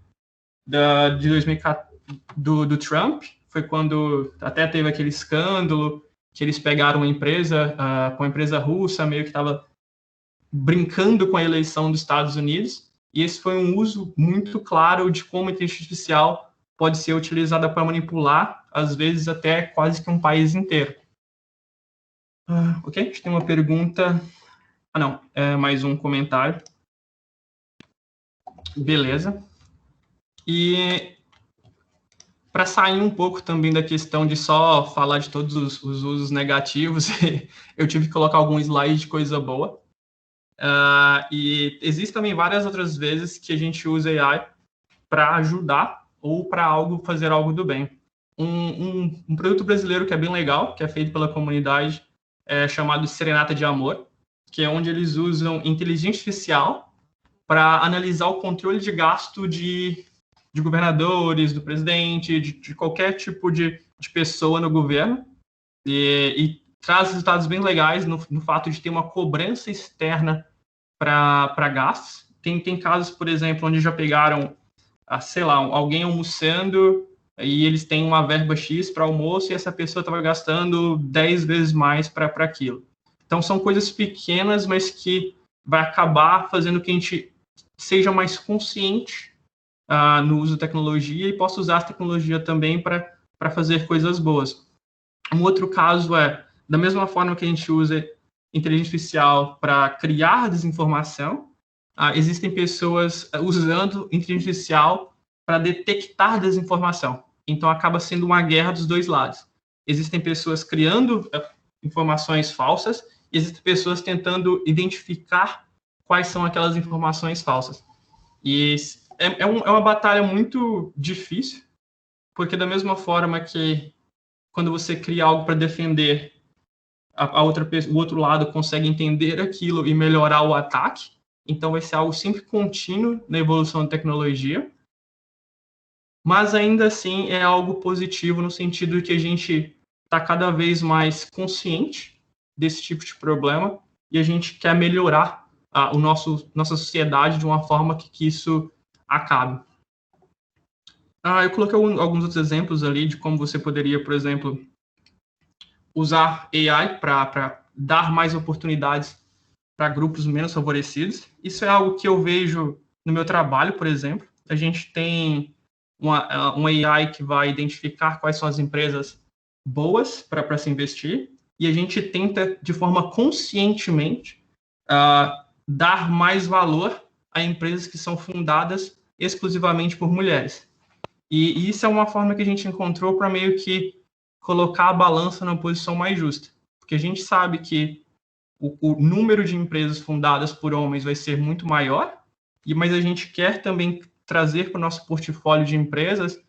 de 2014 do Trump. Foi quando até teve aquele escândalo que eles pegaram uma empresa, com a empresa russa, meio que estava brincando com a eleição dos Estados Unidos. E esse foi um uso muito claro de como a inteligência artificial pode ser utilizada para manipular, às vezes até quase que um país inteiro. Ok, a gente tem uma pergunta. Não, mais um comentário. Beleza. E para sair um pouco também da questão de só falar de todos os usos negativos, eu tive que colocar algum slide de coisa boa. E existem também várias outras vezes que a gente usa AI para ajudar ou para fazer algo do bem. Um produto brasileiro que é bem legal, que é feito pela comunidade, é chamado Serenata de Amor, que é onde eles usam inteligência artificial para analisar o controle de gasto de governadores, do presidente, de qualquer tipo de pessoa no governo, e traz resultados bem legais no fato de ter uma cobrança externa para gastos. Tem casos, por exemplo, onde já pegaram, sei lá, alguém almoçando e eles têm uma verba X para almoço e essa pessoa estava gastando 10 vezes mais para aquilo. Então, são coisas pequenas, mas que vai acabar fazendo que a gente seja mais consciente no uso da tecnologia e possa usar a tecnologia também para fazer coisas boas. Um outro caso da mesma forma que a gente usa inteligência artificial para criar desinformação, existem pessoas usando inteligência artificial para detectar desinformação. Então, acaba sendo uma guerra dos dois lados. Existem pessoas criando informações falsas e existem pessoas tentando identificar quais são aquelas informações falsas. E é uma batalha muito difícil, porque da mesma forma que quando você cria algo para defender, o outro lado consegue entender aquilo e melhorar o ataque, então vai ser algo sempre contínuo na evolução da tecnologia, mas ainda assim é algo positivo no sentido de que a gente está cada vez mais consciente desse tipo de problema e a gente quer melhorar nossa sociedade de uma forma que isso acabe. Eu coloquei alguns outros exemplos ali de como você poderia, por exemplo, usar AI para dar mais oportunidades para grupos menos favorecidos. Isso é algo que eu vejo no meu trabalho, por exemplo. A gente tem uma AI que vai identificar quais são as empresas boas para se investir e a gente tenta, de forma conscientemente, dar mais valor a empresas que são fundadas exclusivamente por mulheres. E isso é uma forma que a gente encontrou para meio que colocar a balança na posição mais justa. Porque a gente sabe que o número de empresas fundadas por homens vai ser muito maior, mas a gente quer também trazer para o nosso portfólio de empresas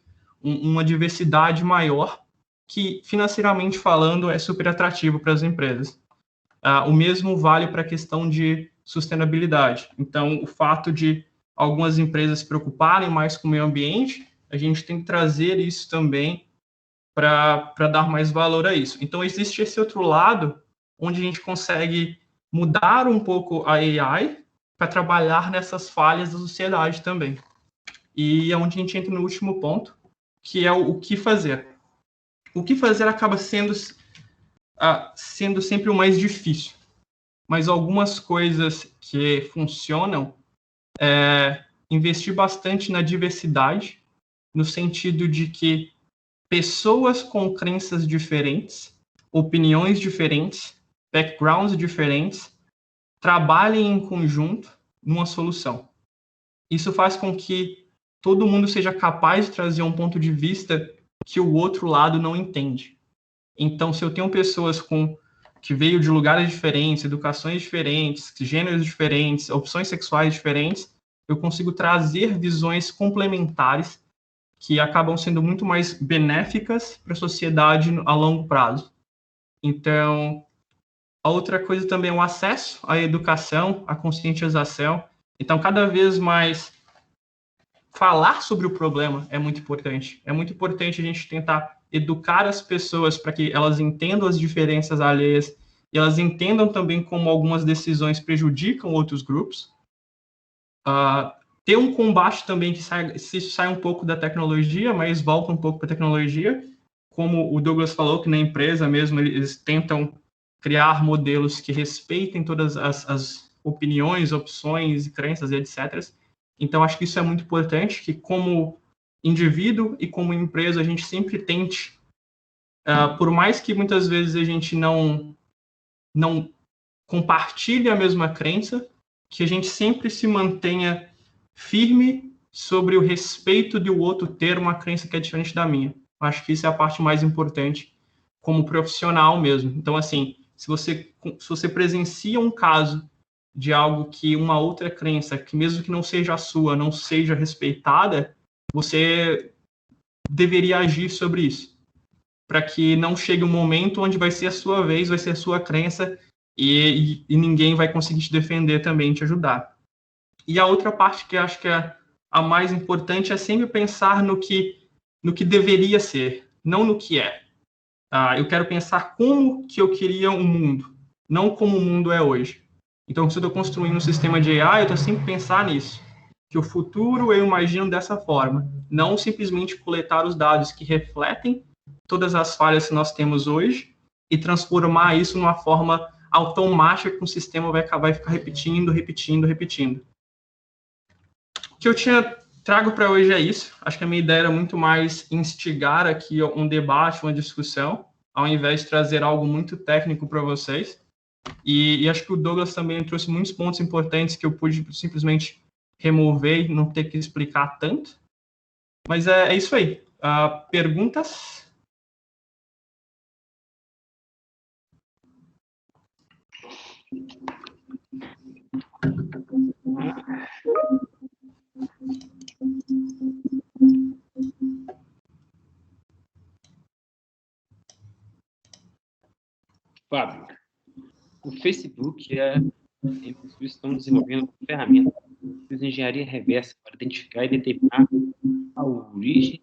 uma diversidade maior, que financeiramente falando é super atrativo para as empresas. O mesmo vale para a questão de sustentabilidade. Então, o fato de algumas empresas se preocuparem mais com o meio ambiente, a gente tem que trazer isso também para dar mais valor a isso. Então, existe esse outro lado, onde a gente consegue mudar um pouco a AI para trabalhar nessas falhas da sociedade também. E é onde a gente entra no último ponto, que é o que fazer. O que fazer acaba sendo sempre o mais difícil. Mas algumas coisas que funcionam investir bastante na diversidade, no sentido de que pessoas com crenças diferentes, opiniões diferentes, backgrounds diferentes, trabalhem em conjunto numa solução. Isso faz com que todo mundo seja capaz de trazer um ponto de vista que o outro lado não entende. Então, se eu tenho pessoas que veio de lugares diferentes, educações diferentes, gêneros diferentes, opções sexuais diferentes, eu consigo trazer visões complementares que acabam sendo muito mais benéficas para a sociedade a longo prazo. Então, a outra coisa também é o acesso à educação, à conscientização. Então, cada vez mais falar sobre o problema é muito importante. É muito importante a gente tentar educar as pessoas para que elas entendam as diferenças alheias e elas entendam também como algumas decisões prejudicam outros grupos. Ter um combate também que sai um pouco da tecnologia, mas volta um pouco para a tecnologia. Como o Douglas falou, que na empresa mesmo eles tentam criar modelos que respeitem todas as opiniões, opções, crenças, etc. Então, acho que isso é muito importante, que como indivíduo e como empresa, a gente sempre tente, por mais que muitas vezes a gente não compartilhe a mesma crença, que a gente sempre se mantenha firme sobre o respeito de o outro ter uma crença que é diferente da minha. Acho que isso é a parte mais importante como profissional mesmo. Então, assim, se você presencia um caso de algo que uma outra crença, que mesmo que não seja a sua, não seja respeitada, você deveria agir sobre isso, para que não chegue um momento onde vai ser a sua vez, vai ser a sua crença, e ninguém vai conseguir te defender também, te ajudar. E a outra parte que eu acho que é a mais importante é sempre pensar no que deveria ser, não no que é. Eu quero pensar como que eu queria um mundo, não como o mundo é hoje. Então, se eu estou construindo um sistema de AI, eu tenho sempre que pensar nisso. Que o futuro eu imagino dessa forma. Não simplesmente coletar os dados que refletem todas as falhas que nós temos hoje e transformar isso numa forma automática que o sistema vai ficar repetindo. O que eu trago para hoje é isso. Acho que a minha ideia era muito mais instigar aqui um debate, uma discussão, ao invés de trazer algo muito técnico para vocês. E acho que o Douglas também trouxe muitos pontos importantes que eu pude simplesmente remover e não ter que explicar tanto. Mas é isso aí. Perguntas? Fábio, o Facebook eles estão desenvolvendo uma ferramenta de engenharia reversa para identificar e determinar a origem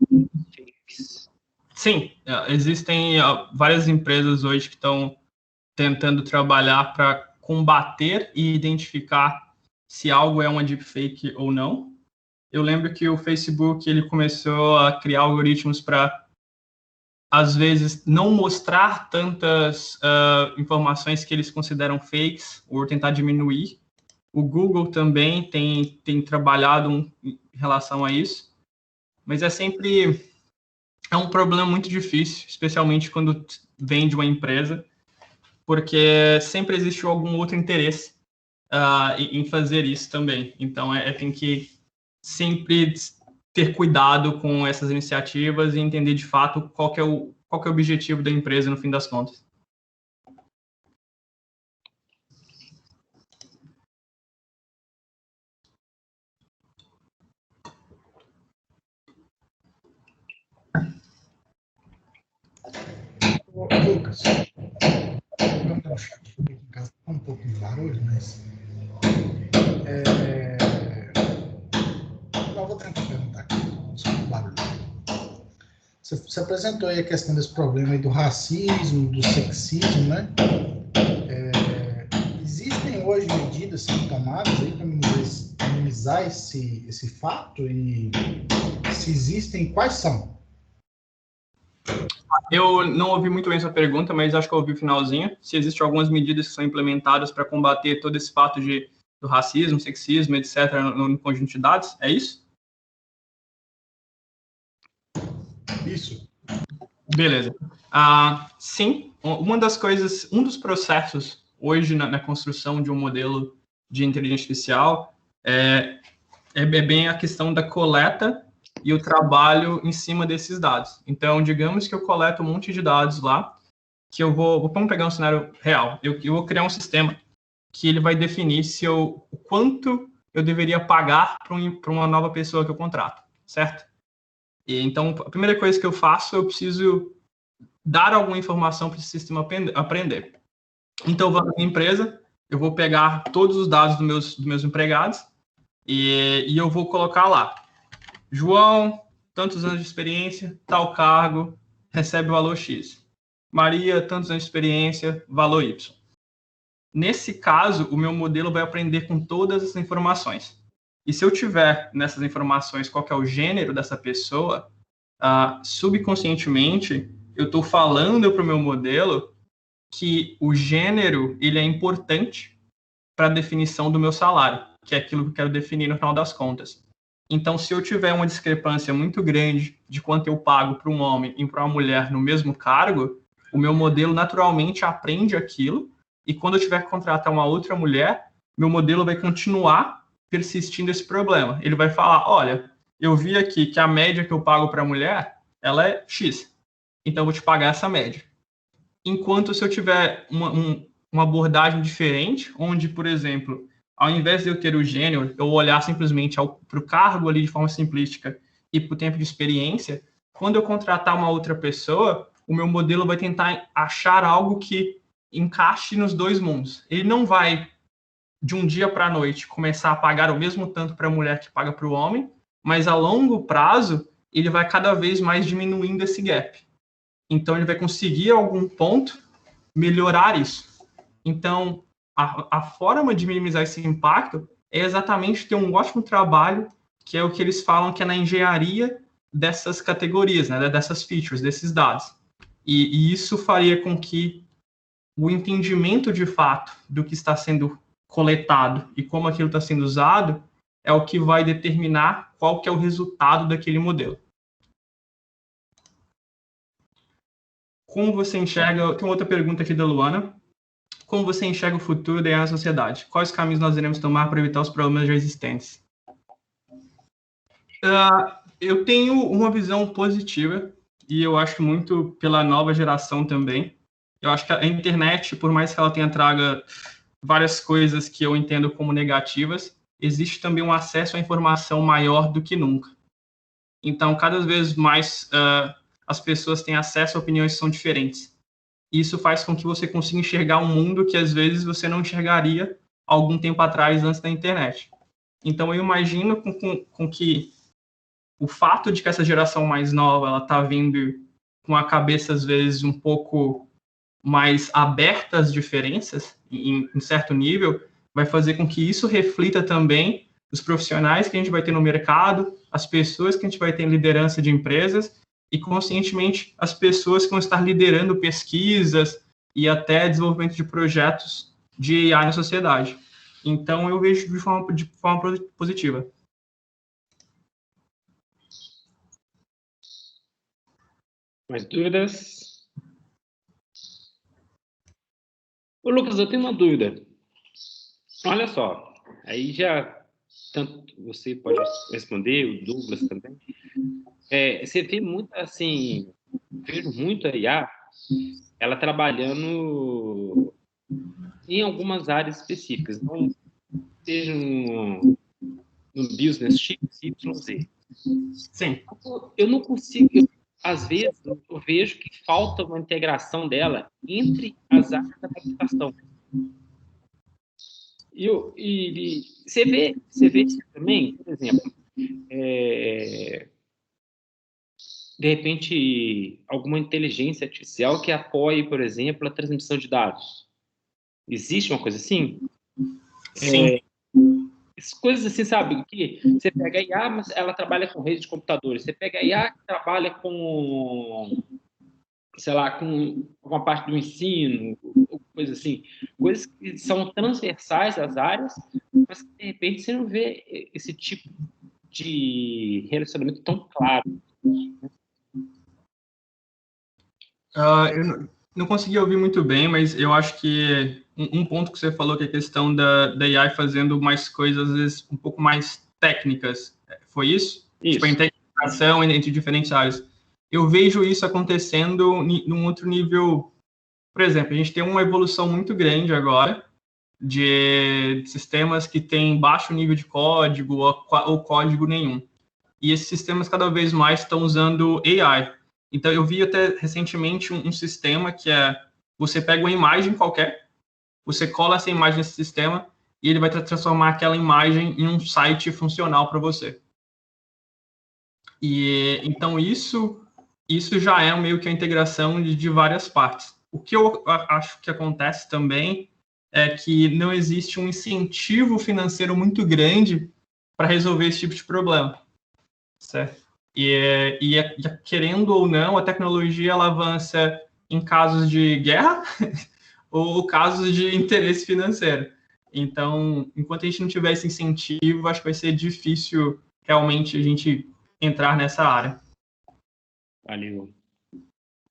de fakes. Sim, existem várias empresas hoje que estão tentando trabalhar para combater e identificar se algo é uma deepfake ou não. Eu lembro que o Facebook ele começou a criar algoritmos para, às vezes, não mostrar tantas informações que eles consideram fakes, ou tentar diminuir. O Google também tem trabalhado em relação a isso. Mas é um problema muito difícil, especialmente quando vem de uma empresa, porque sempre existe algum outro interesse em fazer isso também. Então, tem que sempre ter cuidado com essas iniciativas e entender de fato qual que é o objetivo da empresa no fim das contas. Lucas, vamos dar um chat aqui em casa, tá um pouco de barulho, mas eu vou tentar perguntar aqui, desculpa o barulho. Você apresentou aí a questão desse problema aí do racismo, do sexismo, né? Existem hoje medidas sendo tomadas aí para minimizar esse fato? E se existem, quais são? Eu não ouvi muito bem sua pergunta, mas acho que eu ouvi o finalzinho. Se existem algumas medidas que são implementadas para combater todo esse fato do racismo, sexismo, etc., no conjunto de dados, é isso? Isso. Beleza. Sim, um dos processos hoje na construção de um modelo de inteligência artificial é bem a questão da coleta e o trabalho em cima desses dados. Então, digamos que eu coleto um monte de dados lá, que vamos pegar um cenário real. Eu vou criar um sistema que ele vai definir o quanto eu deveria pagar para uma nova pessoa que eu contrato, certo? E, então, a primeira coisa que eu faço, eu preciso dar alguma informação para esse sistema aprender. Então, eu vou na minha empresa, eu vou pegar todos os dados dos meus empregados e eu vou colocar lá. João, tantos anos de experiência, tal cargo, recebe valor X. Maria, tantos anos de experiência, valor Y. Nesse caso, o meu modelo vai aprender com todas as informações. E se eu tiver nessas informações qual que é o gênero dessa pessoa, subconscientemente, eu estou falando para o meu modelo que o gênero ele é importante para a definição do meu salário, que é aquilo que eu quero definir no final das contas. Então, se eu tiver uma discrepância muito grande de quanto eu pago para um homem e para uma mulher no mesmo cargo, o meu modelo naturalmente aprende aquilo, e quando eu tiver que contratar uma outra mulher, meu modelo vai continuar persistindo esse problema. Ele vai falar, olha, eu vi aqui que a média que eu pago para a mulher, ela é X, então eu vou te pagar essa média. Enquanto se eu tiver uma abordagem diferente, onde, por exemplo, ao invés de eu ter o gênero, eu olhar simplesmente para o cargo ali de forma simplística e para o tempo de experiência, quando eu contratar uma outra pessoa, o meu modelo vai tentar achar algo que encaixe nos dois mundos. Ele não vai, de um dia para a noite, começar a pagar o mesmo tanto para a mulher que paga para o homem, mas a longo prazo, ele vai cada vez mais diminuindo esse gap. Então, ele vai conseguir, a algum ponto, melhorar isso. Então, a forma de minimizar esse impacto é exatamente ter um ótimo trabalho, que é o que eles falam que é na engenharia dessas categorias, né, dessas features, desses dados. E isso faria com que o entendimento de fato do que está sendo coletado e como aquilo está sendo usado é o que vai determinar qual que é o resultado daquele modelo. Como você enxerga... Tem outra pergunta aqui da Luana. Como você enxerga o futuro da IA na sociedade? Quais caminhos nós iremos tomar para evitar os problemas já existentes? Eu tenho uma visão positiva, e eu acho muito pela nova geração também. Eu acho que a internet, por mais que ela tenha traga várias coisas que eu entendo como negativas, existe também um acesso à informação maior do que nunca. Então, cada vez mais as pessoas têm acesso a opiniões que são diferentes. Isso faz com que você consiga enxergar um mundo que, às vezes, você não enxergaria algum tempo atrás, antes da internet. Então, eu imagino com que o fato de que essa geração mais nova ela está vindo com a cabeça, às vezes, um pouco mais aberta às diferenças, em certo nível, vai fazer com que isso reflita também os profissionais que a gente vai ter no mercado, as pessoas que a gente vai ter em liderança de empresas e, conscientemente, as pessoas que vão estar liderando pesquisas e até desenvolvimento de projetos de AI na sociedade. Então, eu vejo de forma positiva. Mais dúvidas? Ô, Lucas, eu tenho uma dúvida. Olha só, aí já, tanto você pode responder, o Douglas também. Você vê muito, assim, vejo muito a IA, ela trabalhando em algumas áreas específicas. Então, seja no business X, Y, Z. Sim. Eu não consigo... Às vezes, eu vejo que falta uma integração dela entre as áreas da computação. E você vê isso também, por exemplo, de repente, alguma inteligência artificial que apoie, por exemplo, a transmissão de dados. Existe uma coisa assim? Sim. Coisas assim, sabe? Que você pega a IA, mas ela trabalha com rede de computadores. Você pega a IA que trabalha com, sei lá, com uma parte do ensino, coisa assim. Coisas que são transversais às áreas, mas que, de repente, você não vê esse tipo de relacionamento tão claro. Eu não consegui ouvir muito bem, mas eu acho que um ponto que você falou, que é a questão da AI fazendo mais coisas, às vezes, um pouco mais técnicas. Foi isso? Isso. Tipo, a integração entre diferentes áreas. Eu vejo isso acontecendo num outro nível. Por exemplo, a gente tem uma evolução muito grande agora de sistemas que têm baixo nível de código ou código nenhum. E esses sistemas cada vez mais estão usando AI. Então, eu vi até recentemente um sistema que você pega uma imagem qualquer, você cola essa imagem nesse sistema e ele vai transformar aquela imagem em um site funcional para você. E então, isso já é meio que a integração de várias partes. O que eu acho que acontece também é que não existe um incentivo financeiro muito grande para resolver esse tipo de problema, certo? E querendo ou não, a tecnologia ela avança em casos de guerra ou casos de interesse financeiro. Então, enquanto a gente não tiver esse incentivo, acho que vai ser difícil realmente a gente entrar nessa área. Valeu.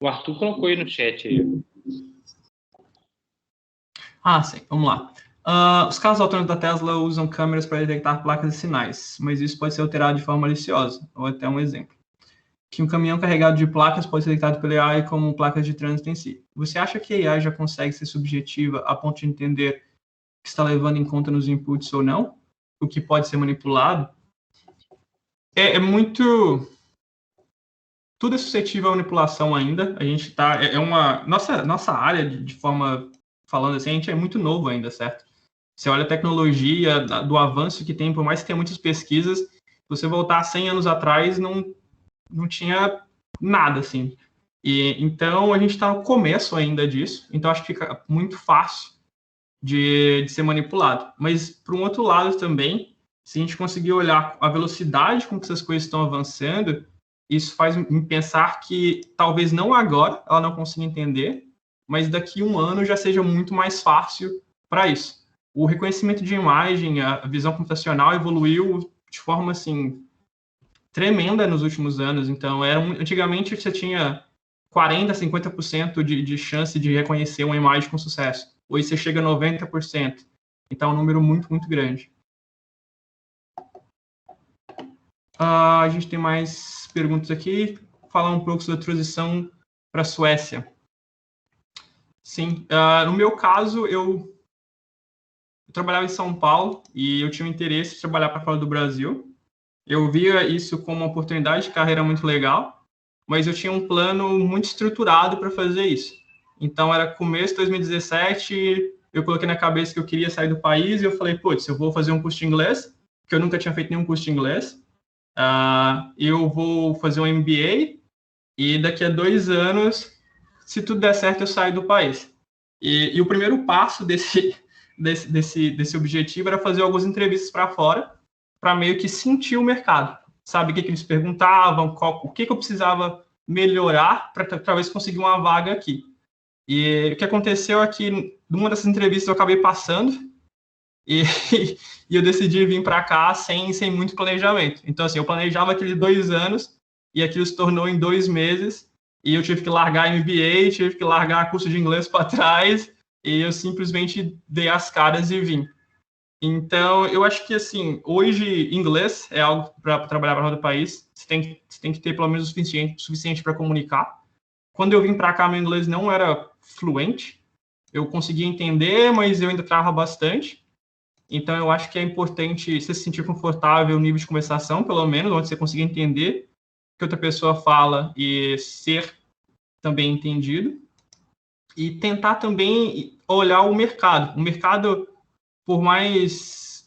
O Arthur colocou aí no chat aí. Sim, vamos lá. Os carros autônomos da Tesla usam câmeras para detectar placas e sinais, mas isso pode ser alterado de forma maliciosa. Ou até um exemplo. Que um caminhão carregado de placas pode ser detectado pela AI como placas de trânsito em si. Você acha que a AI já consegue ser subjetiva a ponto de entender o que está levando em conta nos inputs ou não? O que pode ser manipulado? É muito... tudo é suscetível à manipulação ainda. A gente tá, nossa área, de forma, falando assim, a gente é muito novo ainda, certo? Você olha a tecnologia, do avanço que tem, por mais que tenha muitas pesquisas, se você voltar 100 anos atrás, não tinha nada, assim. Então, a gente está no começo ainda disso, então acho que fica muito fácil de ser manipulado. Mas, por um outro lado também, se a gente conseguir olhar a velocidade com que essas coisas estão avançando, isso faz me pensar que talvez não agora ela não consiga entender, mas daqui a um ano já seja muito mais fácil para isso. O reconhecimento de imagem, a visão computacional evoluiu de forma assim tremenda nos últimos anos. Então, antigamente você tinha 40%, 50% de chance de reconhecer uma imagem com sucesso. Hoje você chega a 90%. Então, é um número muito, muito grande. A gente tem mais perguntas aqui. Falar um pouco sobre a transição para a Suécia. Sim, no meu caso, eu trabalhava em São Paulo e eu tinha um interesse em trabalhar para fora do Brasil. Eu via isso como uma oportunidade de carreira muito legal, mas eu tinha um plano muito estruturado para fazer isso. Então, era começo de 2017, eu coloquei na cabeça que eu queria sair do país e eu falei, putz, eu vou fazer um curso de inglês, porque eu nunca tinha feito nenhum curso de inglês. Eu vou fazer um MBA e daqui a 2 anos, se tudo der certo, eu saio do país. E o primeiro passo desse objetivo era fazer algumas entrevistas para fora, para meio que sentir o mercado. Sabe o que eles perguntavam, o que eu precisava melhorar para talvez conseguir uma vaga aqui. E o que aconteceu é que, numa dessas entrevistas, eu acabei passando e eu decidi vir para cá sem muito planejamento. Então, assim, eu planejava aqueles 2 anos e aquilo se tornou em 2 meses e eu tive que largar MBA, tive que largar curso de inglês para trás e eu simplesmente dei as caras e vim. Então, eu acho que, assim, hoje, inglês é algo para trabalhar para fora do país. Você tem que ter, pelo menos, o suficiente para comunicar. Quando eu vim para cá, meu inglês não era fluente. Eu conseguia entender, mas eu ainda trava bastante. Então, eu acho que é importante você se sentir confortável no nível de conversação, pelo menos, onde você consiga entender o que outra pessoa fala e ser também entendido. E tentar também olhar o mercado. O mercado, por mais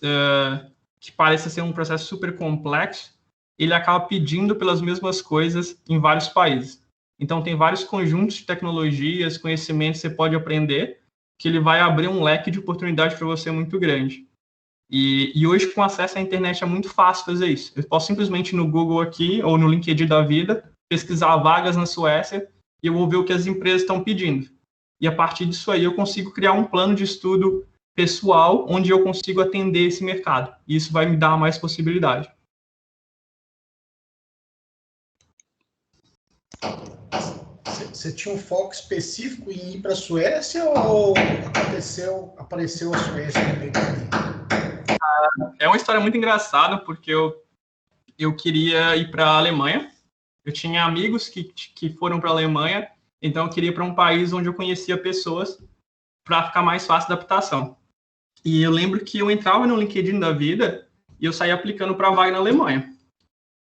que pareça ser um processo super complexo, ele acaba pedindo pelas mesmas coisas em vários países. Então, tem vários conjuntos de tecnologias, conhecimentos que você pode aprender, que ele vai abrir um leque de oportunidade para você muito grande. E hoje, com acesso à internet, é muito fácil fazer isso. Eu posso simplesmente ir no Google aqui, ou no LinkedIn da vida, pesquisar vagas na Suécia, e eu vou ver o que as empresas estão pedindo. E a partir disso aí, eu consigo criar um plano de estudo pessoal, onde eu consigo atender esse mercado. E isso vai me dar mais possibilidade. Você tinha um foco específico em ir para a Suécia ou apareceu a Suécia no meio do caminho? É uma história muito engraçada, porque eu queria ir para a Alemanha. Eu tinha amigos que foram para a Alemanha, então eu queria ir para um país onde eu conhecia pessoas para ficar mais fácil a adaptação. E eu lembro que eu entrava no LinkedIn da vida e eu saía aplicando para vaga na Alemanha.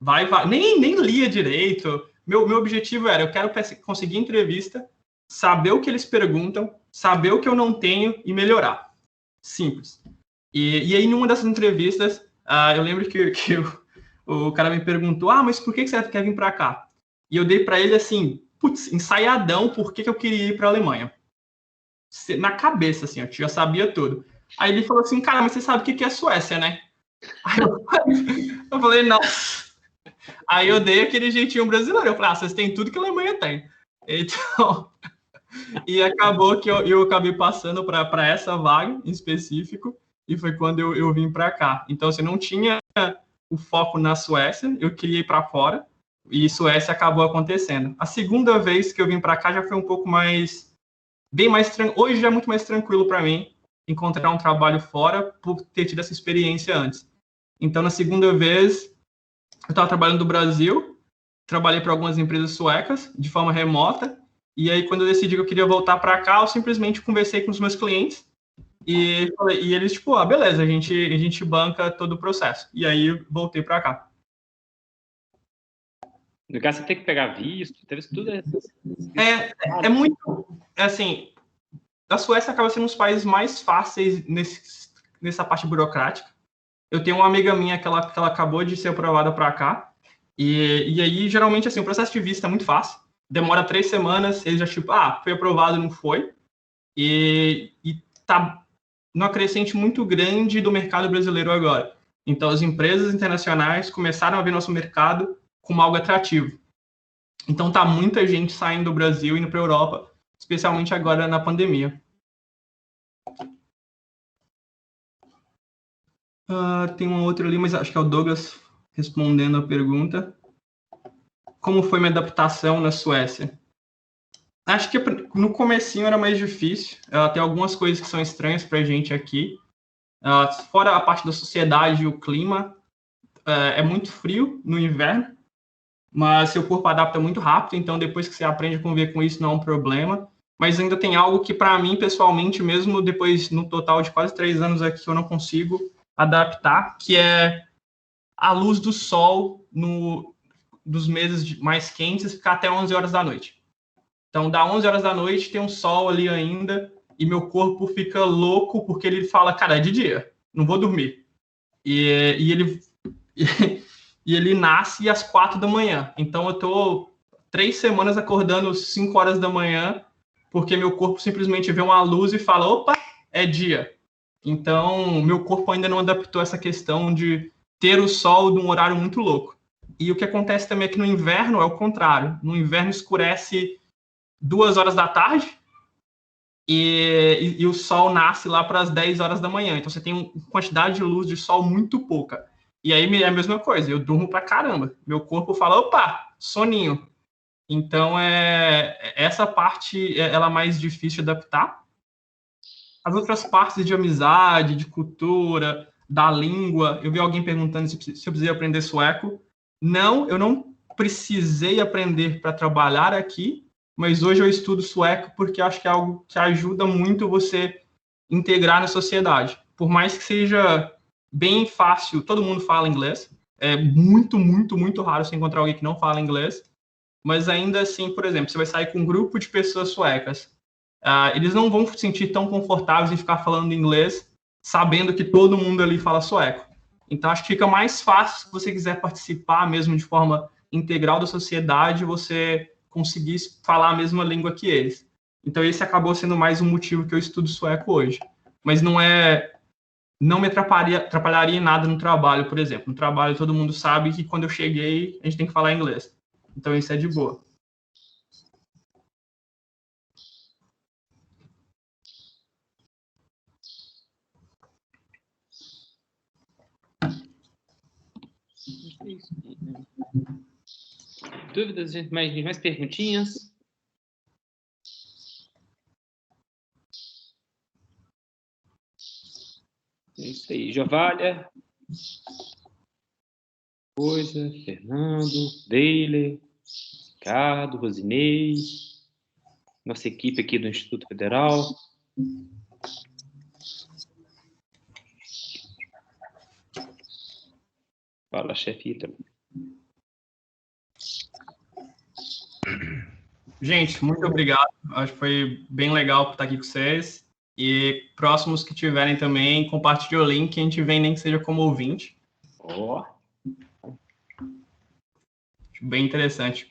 Vai. Nem lia direito. Meu objetivo era, eu quero conseguir entrevista, saber o que eles perguntam, saber o que eu não tenho e melhorar. Simples. E aí, numa dessas entrevistas, eu lembro que o cara me perguntou, mas por que você quer vir para cá? E eu dei para ele, assim, ensaiadão, por que eu queria ir para a Alemanha. Na cabeça, assim, eu já sabia tudo. Aí ele falou assim, cara, mas você sabe o que é Suécia, né? Aí eu falei, não. Aí eu dei aquele jeitinho brasileiro. Eu falei, vocês têm tudo que a Alemanha tem. Então, e acabou que eu acabei passando para essa vaga em específico, e foi quando eu vim para cá. Então, assim, não tinha o foco na Suécia, eu queria ir para fora, e Suécia acabou acontecendo. A segunda vez que eu vim para cá já foi um pouco mais, hoje já é muito mais tranquilo para mim encontrar um trabalho fora por ter tido essa experiência antes. Então, na segunda vez, eu estava trabalhando no Brasil, trabalhei para algumas empresas suecas de forma remota, e aí quando eu decidi que eu queria voltar para cá, eu simplesmente conversei com os meus clientes e eles, tipo, beleza, a gente banca todo o processo. E aí voltei para cá. No caso, você tem que pegar visto, teve tudo isso. É muito, assim, a Suécia acaba sendo um dos países mais fáceis nessa parte burocrática. Eu tenho uma amiga minha que ela acabou de ser aprovada para cá, e aí, geralmente, assim, o processo de visto é muito fácil, demora 3 semanas, eles já, tipo, foi aprovado, não foi, e tá numa crescente muito grande do mercado brasileiro agora. Então, as empresas internacionais começaram a ver nosso mercado como algo atrativo. Então, tá muita gente saindo do Brasil e indo para a Europa, especialmente agora na pandemia. Tem uma outra ali, mas acho que é o Douglas respondendo a pergunta. Como foi minha adaptação na Suécia? Acho que no comecinho era mais difícil. Tem algumas coisas que são estranhas para a gente aqui. Fora a parte da sociedade e o clima, é muito frio no inverno, mas seu corpo adapta muito rápido, então depois que você aprende a conviver com isso não é um problema. Mas ainda tem algo que para mim, pessoalmente, mesmo depois no total de quase 3 anos aqui, eu não consigo adaptar, que é a luz do sol dos meses mais quentes ficar até 11 horas da noite. Então, dá 11 horas da noite, tem um sol ali ainda, e meu corpo fica louco, porque ele fala, cara, é de dia, não vou dormir. E ele nasce às 4 da manhã. Então, eu tô 3 semanas acordando às 5 horas da manhã, porque meu corpo simplesmente vê uma luz e fala, opa, é dia. Então, meu corpo ainda não adaptou essa questão de ter o sol num horário muito louco. E o que acontece também é que no inverno é o contrário. No inverno escurece 2 horas da tarde e o sol nasce lá para as 10 horas da manhã. Então, você tem uma quantidade de luz de sol muito pouca. E aí é a mesma coisa, eu durmo pra caramba. Meu corpo fala, opa, soninho. Então, essa parte ela é mais difícil de adaptar. As outras partes de amizade, de cultura, da língua, eu vi alguém perguntando se eu precisei aprender sueco. Não, eu não precisei aprender para trabalhar aqui, mas hoje eu estudo sueco porque acho que é algo que ajuda muito você integrar na sociedade. Por mais que seja bem fácil, todo mundo fala inglês, é muito, muito, muito raro você encontrar alguém que não fala inglês, mas ainda assim, por exemplo, você vai sair com um grupo de pessoas suecas, eles não vão se sentir tão confortáveis em ficar falando inglês, sabendo que todo mundo ali fala sueco. Então, acho que fica mais fácil, se você quiser participar mesmo de forma integral da sociedade, você conseguir falar a mesma língua que eles. Então, esse acabou sendo mais um motivo que eu estudo sueco hoje. Mas não me atrapalharia em nada no trabalho, por exemplo. No trabalho, todo mundo sabe que quando eu cheguei, a gente tem que falar inglês. Então, isso é de boa. Dúvidas, gente? Mais perguntinhas? É isso aí. Jovalha. Fernando, Deiler, Ricardo, Rosinei, nossa equipe aqui do Instituto Federal. Fala, chefe Ítalo. Gente, muito obrigado. Acho que foi bem legal estar aqui com vocês. E próximos que tiverem também, compartilhe o link, a gente vem nem que seja como ouvinte. Bem interessante.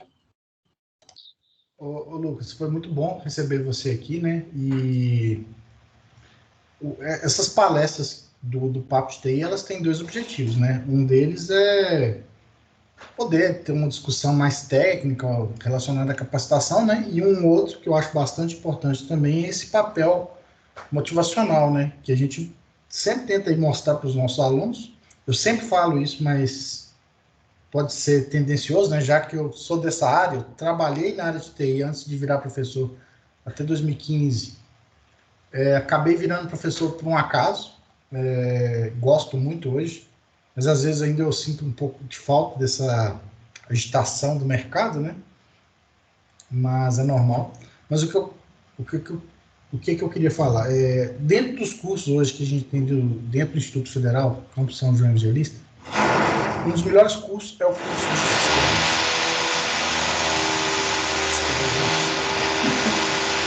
Ô, Lucas, foi muito bom receber você aqui, né? E essas palestras do Papo de TI, elas têm 2 objetivos, né? Um deles é poder ter uma discussão mais técnica relacionada à capacitação, né? E um outro que eu acho bastante importante também é esse papel motivacional, né? Que a gente sempre tenta mostrar para os nossos alunos. Eu sempre falo isso, mas pode ser tendencioso, né? Já que eu sou dessa área, eu trabalhei na área de TI antes de virar professor até 2015. Acabei virando professor por um acaso. Gosto muito hoje, mas às vezes ainda eu sinto um pouco de falta dessa agitação do mercado, né? Mas é normal. Mas o que eu queria falar? Dentro dos cursos hoje que a gente tem dentro do Instituto Federal, Campus São João Evangelista, um dos melhores cursos é o curso de sistemas.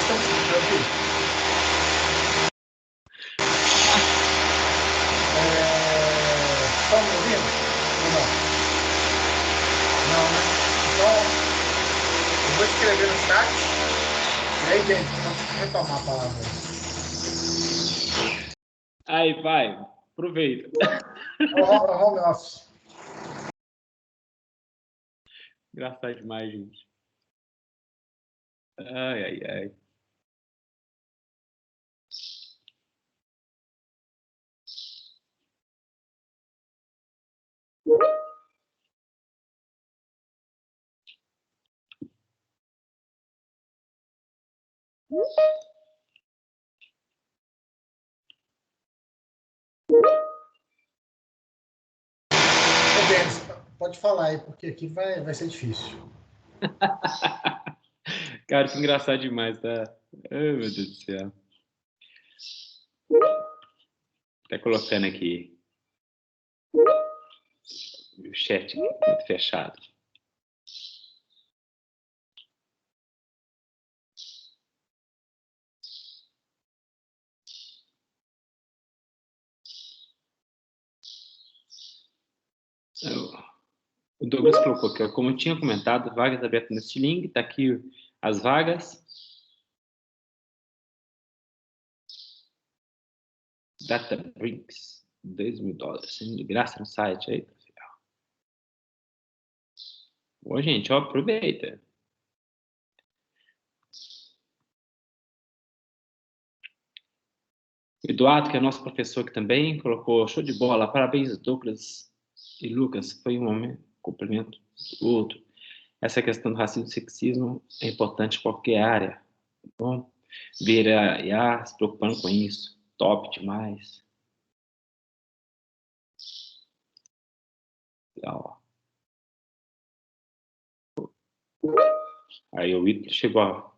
Estamos me ouvindo? Estão me ouvindo? Ou não? Não, né? Então, eu vou escrever no chat. E aí, gente, vamos retomar a palavra. Aí, vai. Aproveita. Home office. Engraçado demais, gente. Ai, ai, ai. Ô, Denis, pode falar aí, porque aqui vai ser difícil. Cara, isso é engraçado demais, tá? Ai, meu Deus do céu. Tá colocando aqui o chat muito fechado. O Douglas colocou aqui, ó, como eu tinha comentado, vagas abertas nesse link, tá aqui as vagas. Databricks, $2.000, sendo de graça no site. Aí, ô, gente, ó, aproveita. Eduardo, que é nosso professor aqui também, colocou show de bola. Parabéns, Douglas e Lucas. Foi um momento, complemento do outro. Essa questão do racismo e sexismo é importante em qualquer área. Tá bom? Ver a IA se preocupando com isso. Top demais. Legal. Aí o Ito chegou a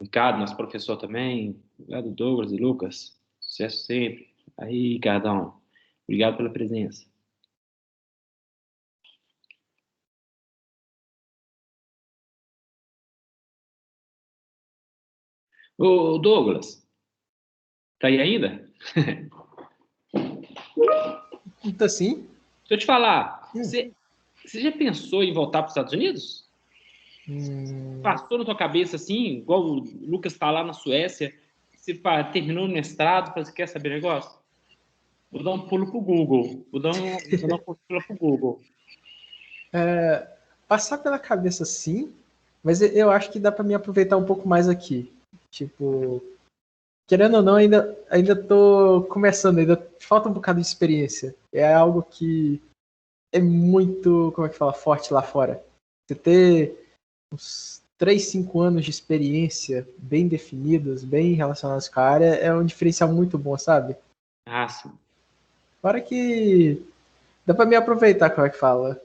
Ricardo, nosso professor também. Obrigado, Douglas e Lucas. Sucesso sempre. Aí, Ricardão. Obrigado pela presença. Ô, Douglas. Tá aí ainda? Tá sim? Deixa eu te falar. Você já pensou em voltar para os Estados Unidos? Passou na tua cabeça assim, igual o Lucas está lá na Suécia, você terminou o mestrado, você quer saber negócio? Vou dar um pulo pro Google. Vou dar um pulo pro Google. Passar pela cabeça sim, mas eu acho que dá para me aproveitar um pouco mais aqui. Tipo, querendo ou não, ainda tô começando, ainda falta um bocado de experiência. É algo que é muito, como é que fala, forte lá fora. Você ter uns 3, 5 anos de experiência bem definidos, bem relacionados com a área, é um diferencial muito bom, sabe? Ah, sim. Fora que dá para me aproveitar, como é que fala.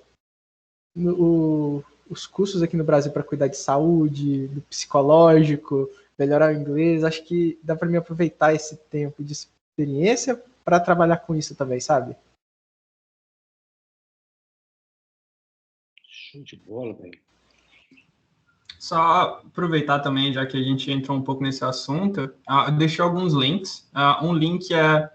Os cursos aqui no Brasil para cuidar de saúde, do psicológico, melhorar o inglês, acho que dá para me aproveitar esse tempo de experiência para trabalhar com isso também, sabe? Show de bola, velho. Só aproveitar também, já que a gente entrou um pouco nesse assunto, eu deixei alguns links. Um link é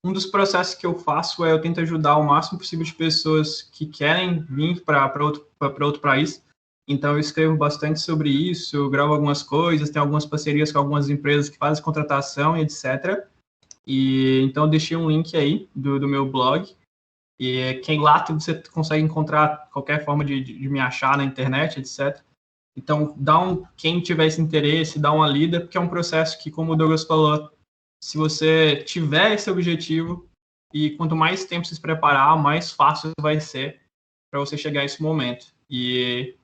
um dos processos que eu faço eu tento ajudar o máximo possível de pessoas que querem vir para outro país. Então, eu escrevo bastante sobre isso, eu gravo algumas coisas, tenho algumas parcerias com algumas empresas que fazem contratação e etc. E então, eu deixei um link aí do meu blog. E quem lá você consegue encontrar qualquer forma de me achar na internet, etc. Então, quem tiver esse interesse, dá uma lida, porque é um processo que, como o Douglas falou, se você tiver esse objetivo e quanto mais tempo se preparar, mais fácil vai ser para você chegar a esse momento. E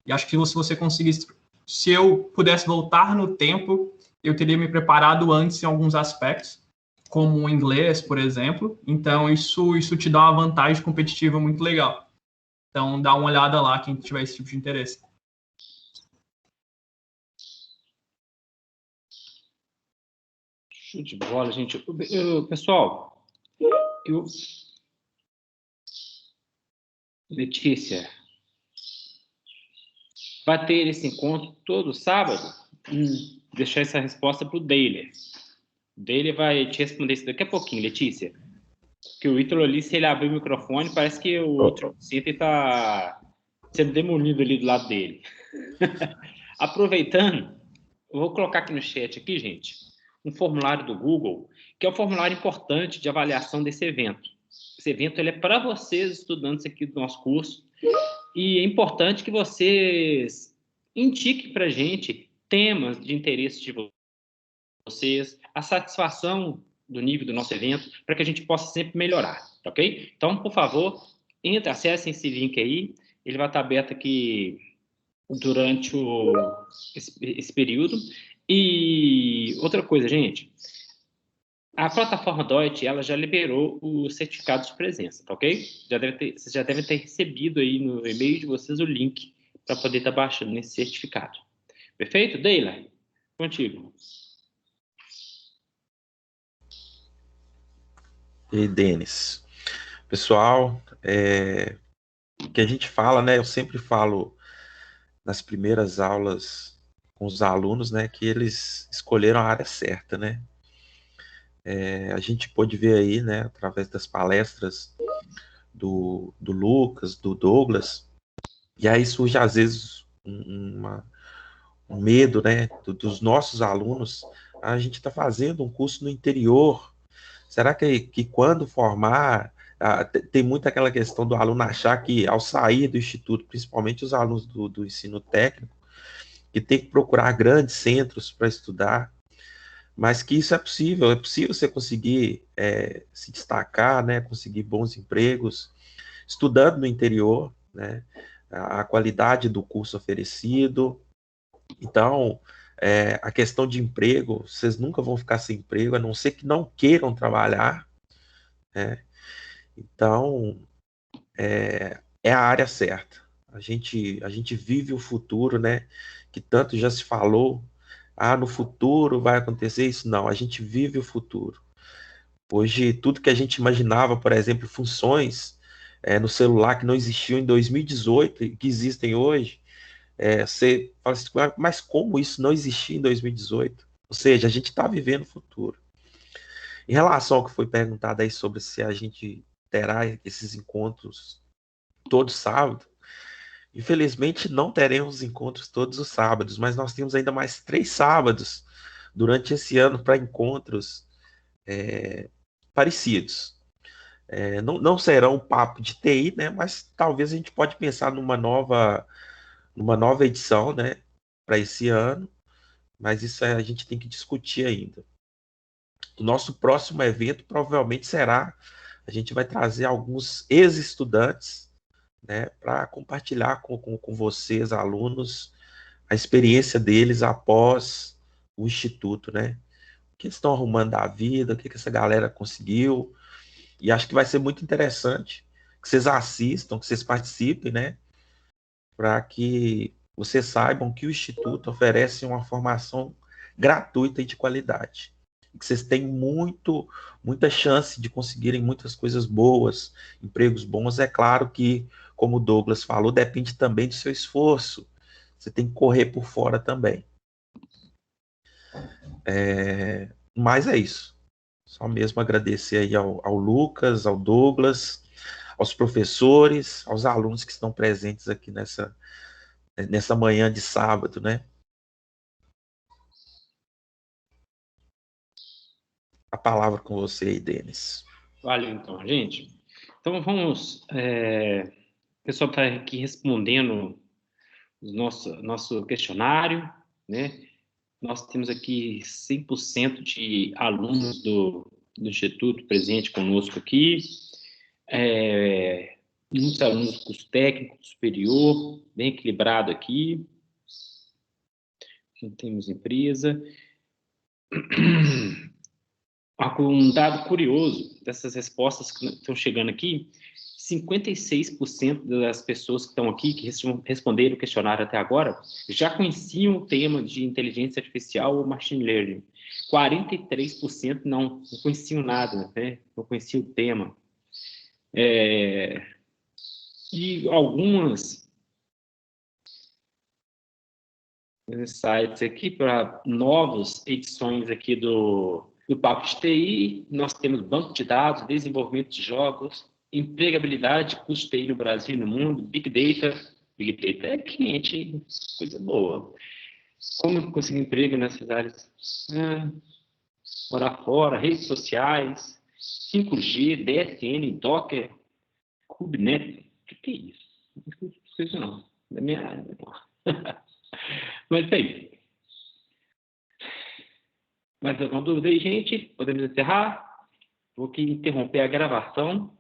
acho que se você conseguisse, se eu pudesse voltar no tempo, eu teria me preparado antes em alguns aspectos, como o inglês, por exemplo. Então, isso te dá uma vantagem competitiva muito legal. Então, dá uma olhada lá, quem tiver esse tipo de interesse. Show de bola, gente. Pessoal, Letícia, vai ter esse encontro todo sábado. Deixar essa resposta para o Deiler. O Deiler vai te responder isso daqui a pouquinho, Letícia. Que o Ítalo ali, se ele abrir o microfone, parece que o outro Center está sendo demolido ali do lado dele. Aproveitando, eu vou colocar aqui no chat, aqui, gente, um formulário do Google, que é um formulário importante de avaliação desse evento. Esse evento ele é para vocês, estudantes aqui do nosso curso, e é importante que vocês indiquem para a gente temas de interesse de vocês, a satisfação do nível do nosso evento, para que a gente possa sempre melhorar, ok? Então, por favor, acessem esse link aí, ele vai estar aberto aqui durante esse período. E outra coisa, gente, a plataforma Deutsche, ela já liberou o certificado de presença, tá ok? Vocês já devem ter recebido aí no e-mail de vocês o link para poder estar baixando esse certificado. Perfeito? Deila, contigo. E aí, Denis. Pessoal, o que a gente fala, né? Eu sempre falo nas primeiras aulas com os alunos, né? Que eles escolheram a área certa, né? A gente pôde ver aí, né? Através das palestras do Lucas, do Douglas, e aí surge às vezes um medo, né? Dos nossos alunos. A gente está fazendo um curso no interior. Será que quando formar, tem muito aquela questão do aluno achar que ao sair do instituto, principalmente os alunos do ensino técnico, que tem que procurar grandes centros para estudar, mas que isso é possível você conseguir se destacar, né, conseguir bons empregos, estudando no interior, né, a qualidade do curso oferecido. Então, a questão de emprego, vocês nunca vão ficar sem emprego, a não ser que não queiram trabalhar, né? Então, é a área certa. A gente vive o futuro, né? Que tanto já se falou. No futuro vai acontecer isso. Não, a gente vive o futuro. Hoje, tudo que a gente imaginava, por exemplo, funções no celular que não existiam em 2018 e que existem hoje, você fala assim, mas como isso não existia em 2018? Ou seja, a gente está vivendo o futuro. Em relação ao que foi perguntado aí sobre se a gente terá esses encontros todo sábado, infelizmente não teremos encontros todos os sábados, mas nós temos ainda mais 3 sábados durante esse ano para encontros parecidos. Não serão um papo de TI, né? Mas talvez a gente pode pensar numa nova edição, né? Para esse ano, mas isso a gente tem que discutir ainda. O nosso próximo evento provavelmente será, a gente vai trazer alguns ex-estudantes, né, para compartilhar com vocês, alunos, a experiência deles após o Instituto, né? O que eles estão arrumando da vida, o que essa galera conseguiu. E acho que vai ser muito interessante que vocês assistam, que vocês participem, né? Para que vocês saibam que o Instituto oferece uma formação gratuita e de qualidade. Que vocês têm muita chance de conseguirem muitas coisas boas, empregos bons. É claro que, como o Douglas falou, depende também do seu esforço. Você tem que correr por fora também. Mas é isso. Só mesmo agradecer aí ao Lucas, ao Douglas, aos professores, aos alunos que estão presentes aqui nessa manhã de sábado, né? A palavra com você aí, Denis. Valeu, então, gente. Então, vamos... o pessoal está aqui respondendo o nosso questionário, né? Nós temos aqui 100% de alunos do Instituto presente conosco aqui, muitos alunos do curso técnico superior, bem equilibrado aqui. Não temos empresa. Um dado curioso dessas respostas que estão chegando aqui, 56% das pessoas que estão aqui, que responderam o questionário até agora, já conheciam o tema de inteligência artificial ou machine learning. 43% não conheciam nada, né? Não conheciam o tema. E algumas insights aqui para novas edições aqui do Papo de TI. Nós temos banco de dados, desenvolvimento de jogos, empregabilidade, custo TI no Brasil e no mundo, Big Data. Big Data é quente, coisa boa. Como conseguir emprego nessas áreas? Morar fora, redes sociais, 5G, DSN, Docker, Kubernetes. O que é isso? Não sei isso não. Da minha área. Mas bem. Mais alguma dúvida aí, gente? Podemos encerrar? Vou aqui interromper a gravação.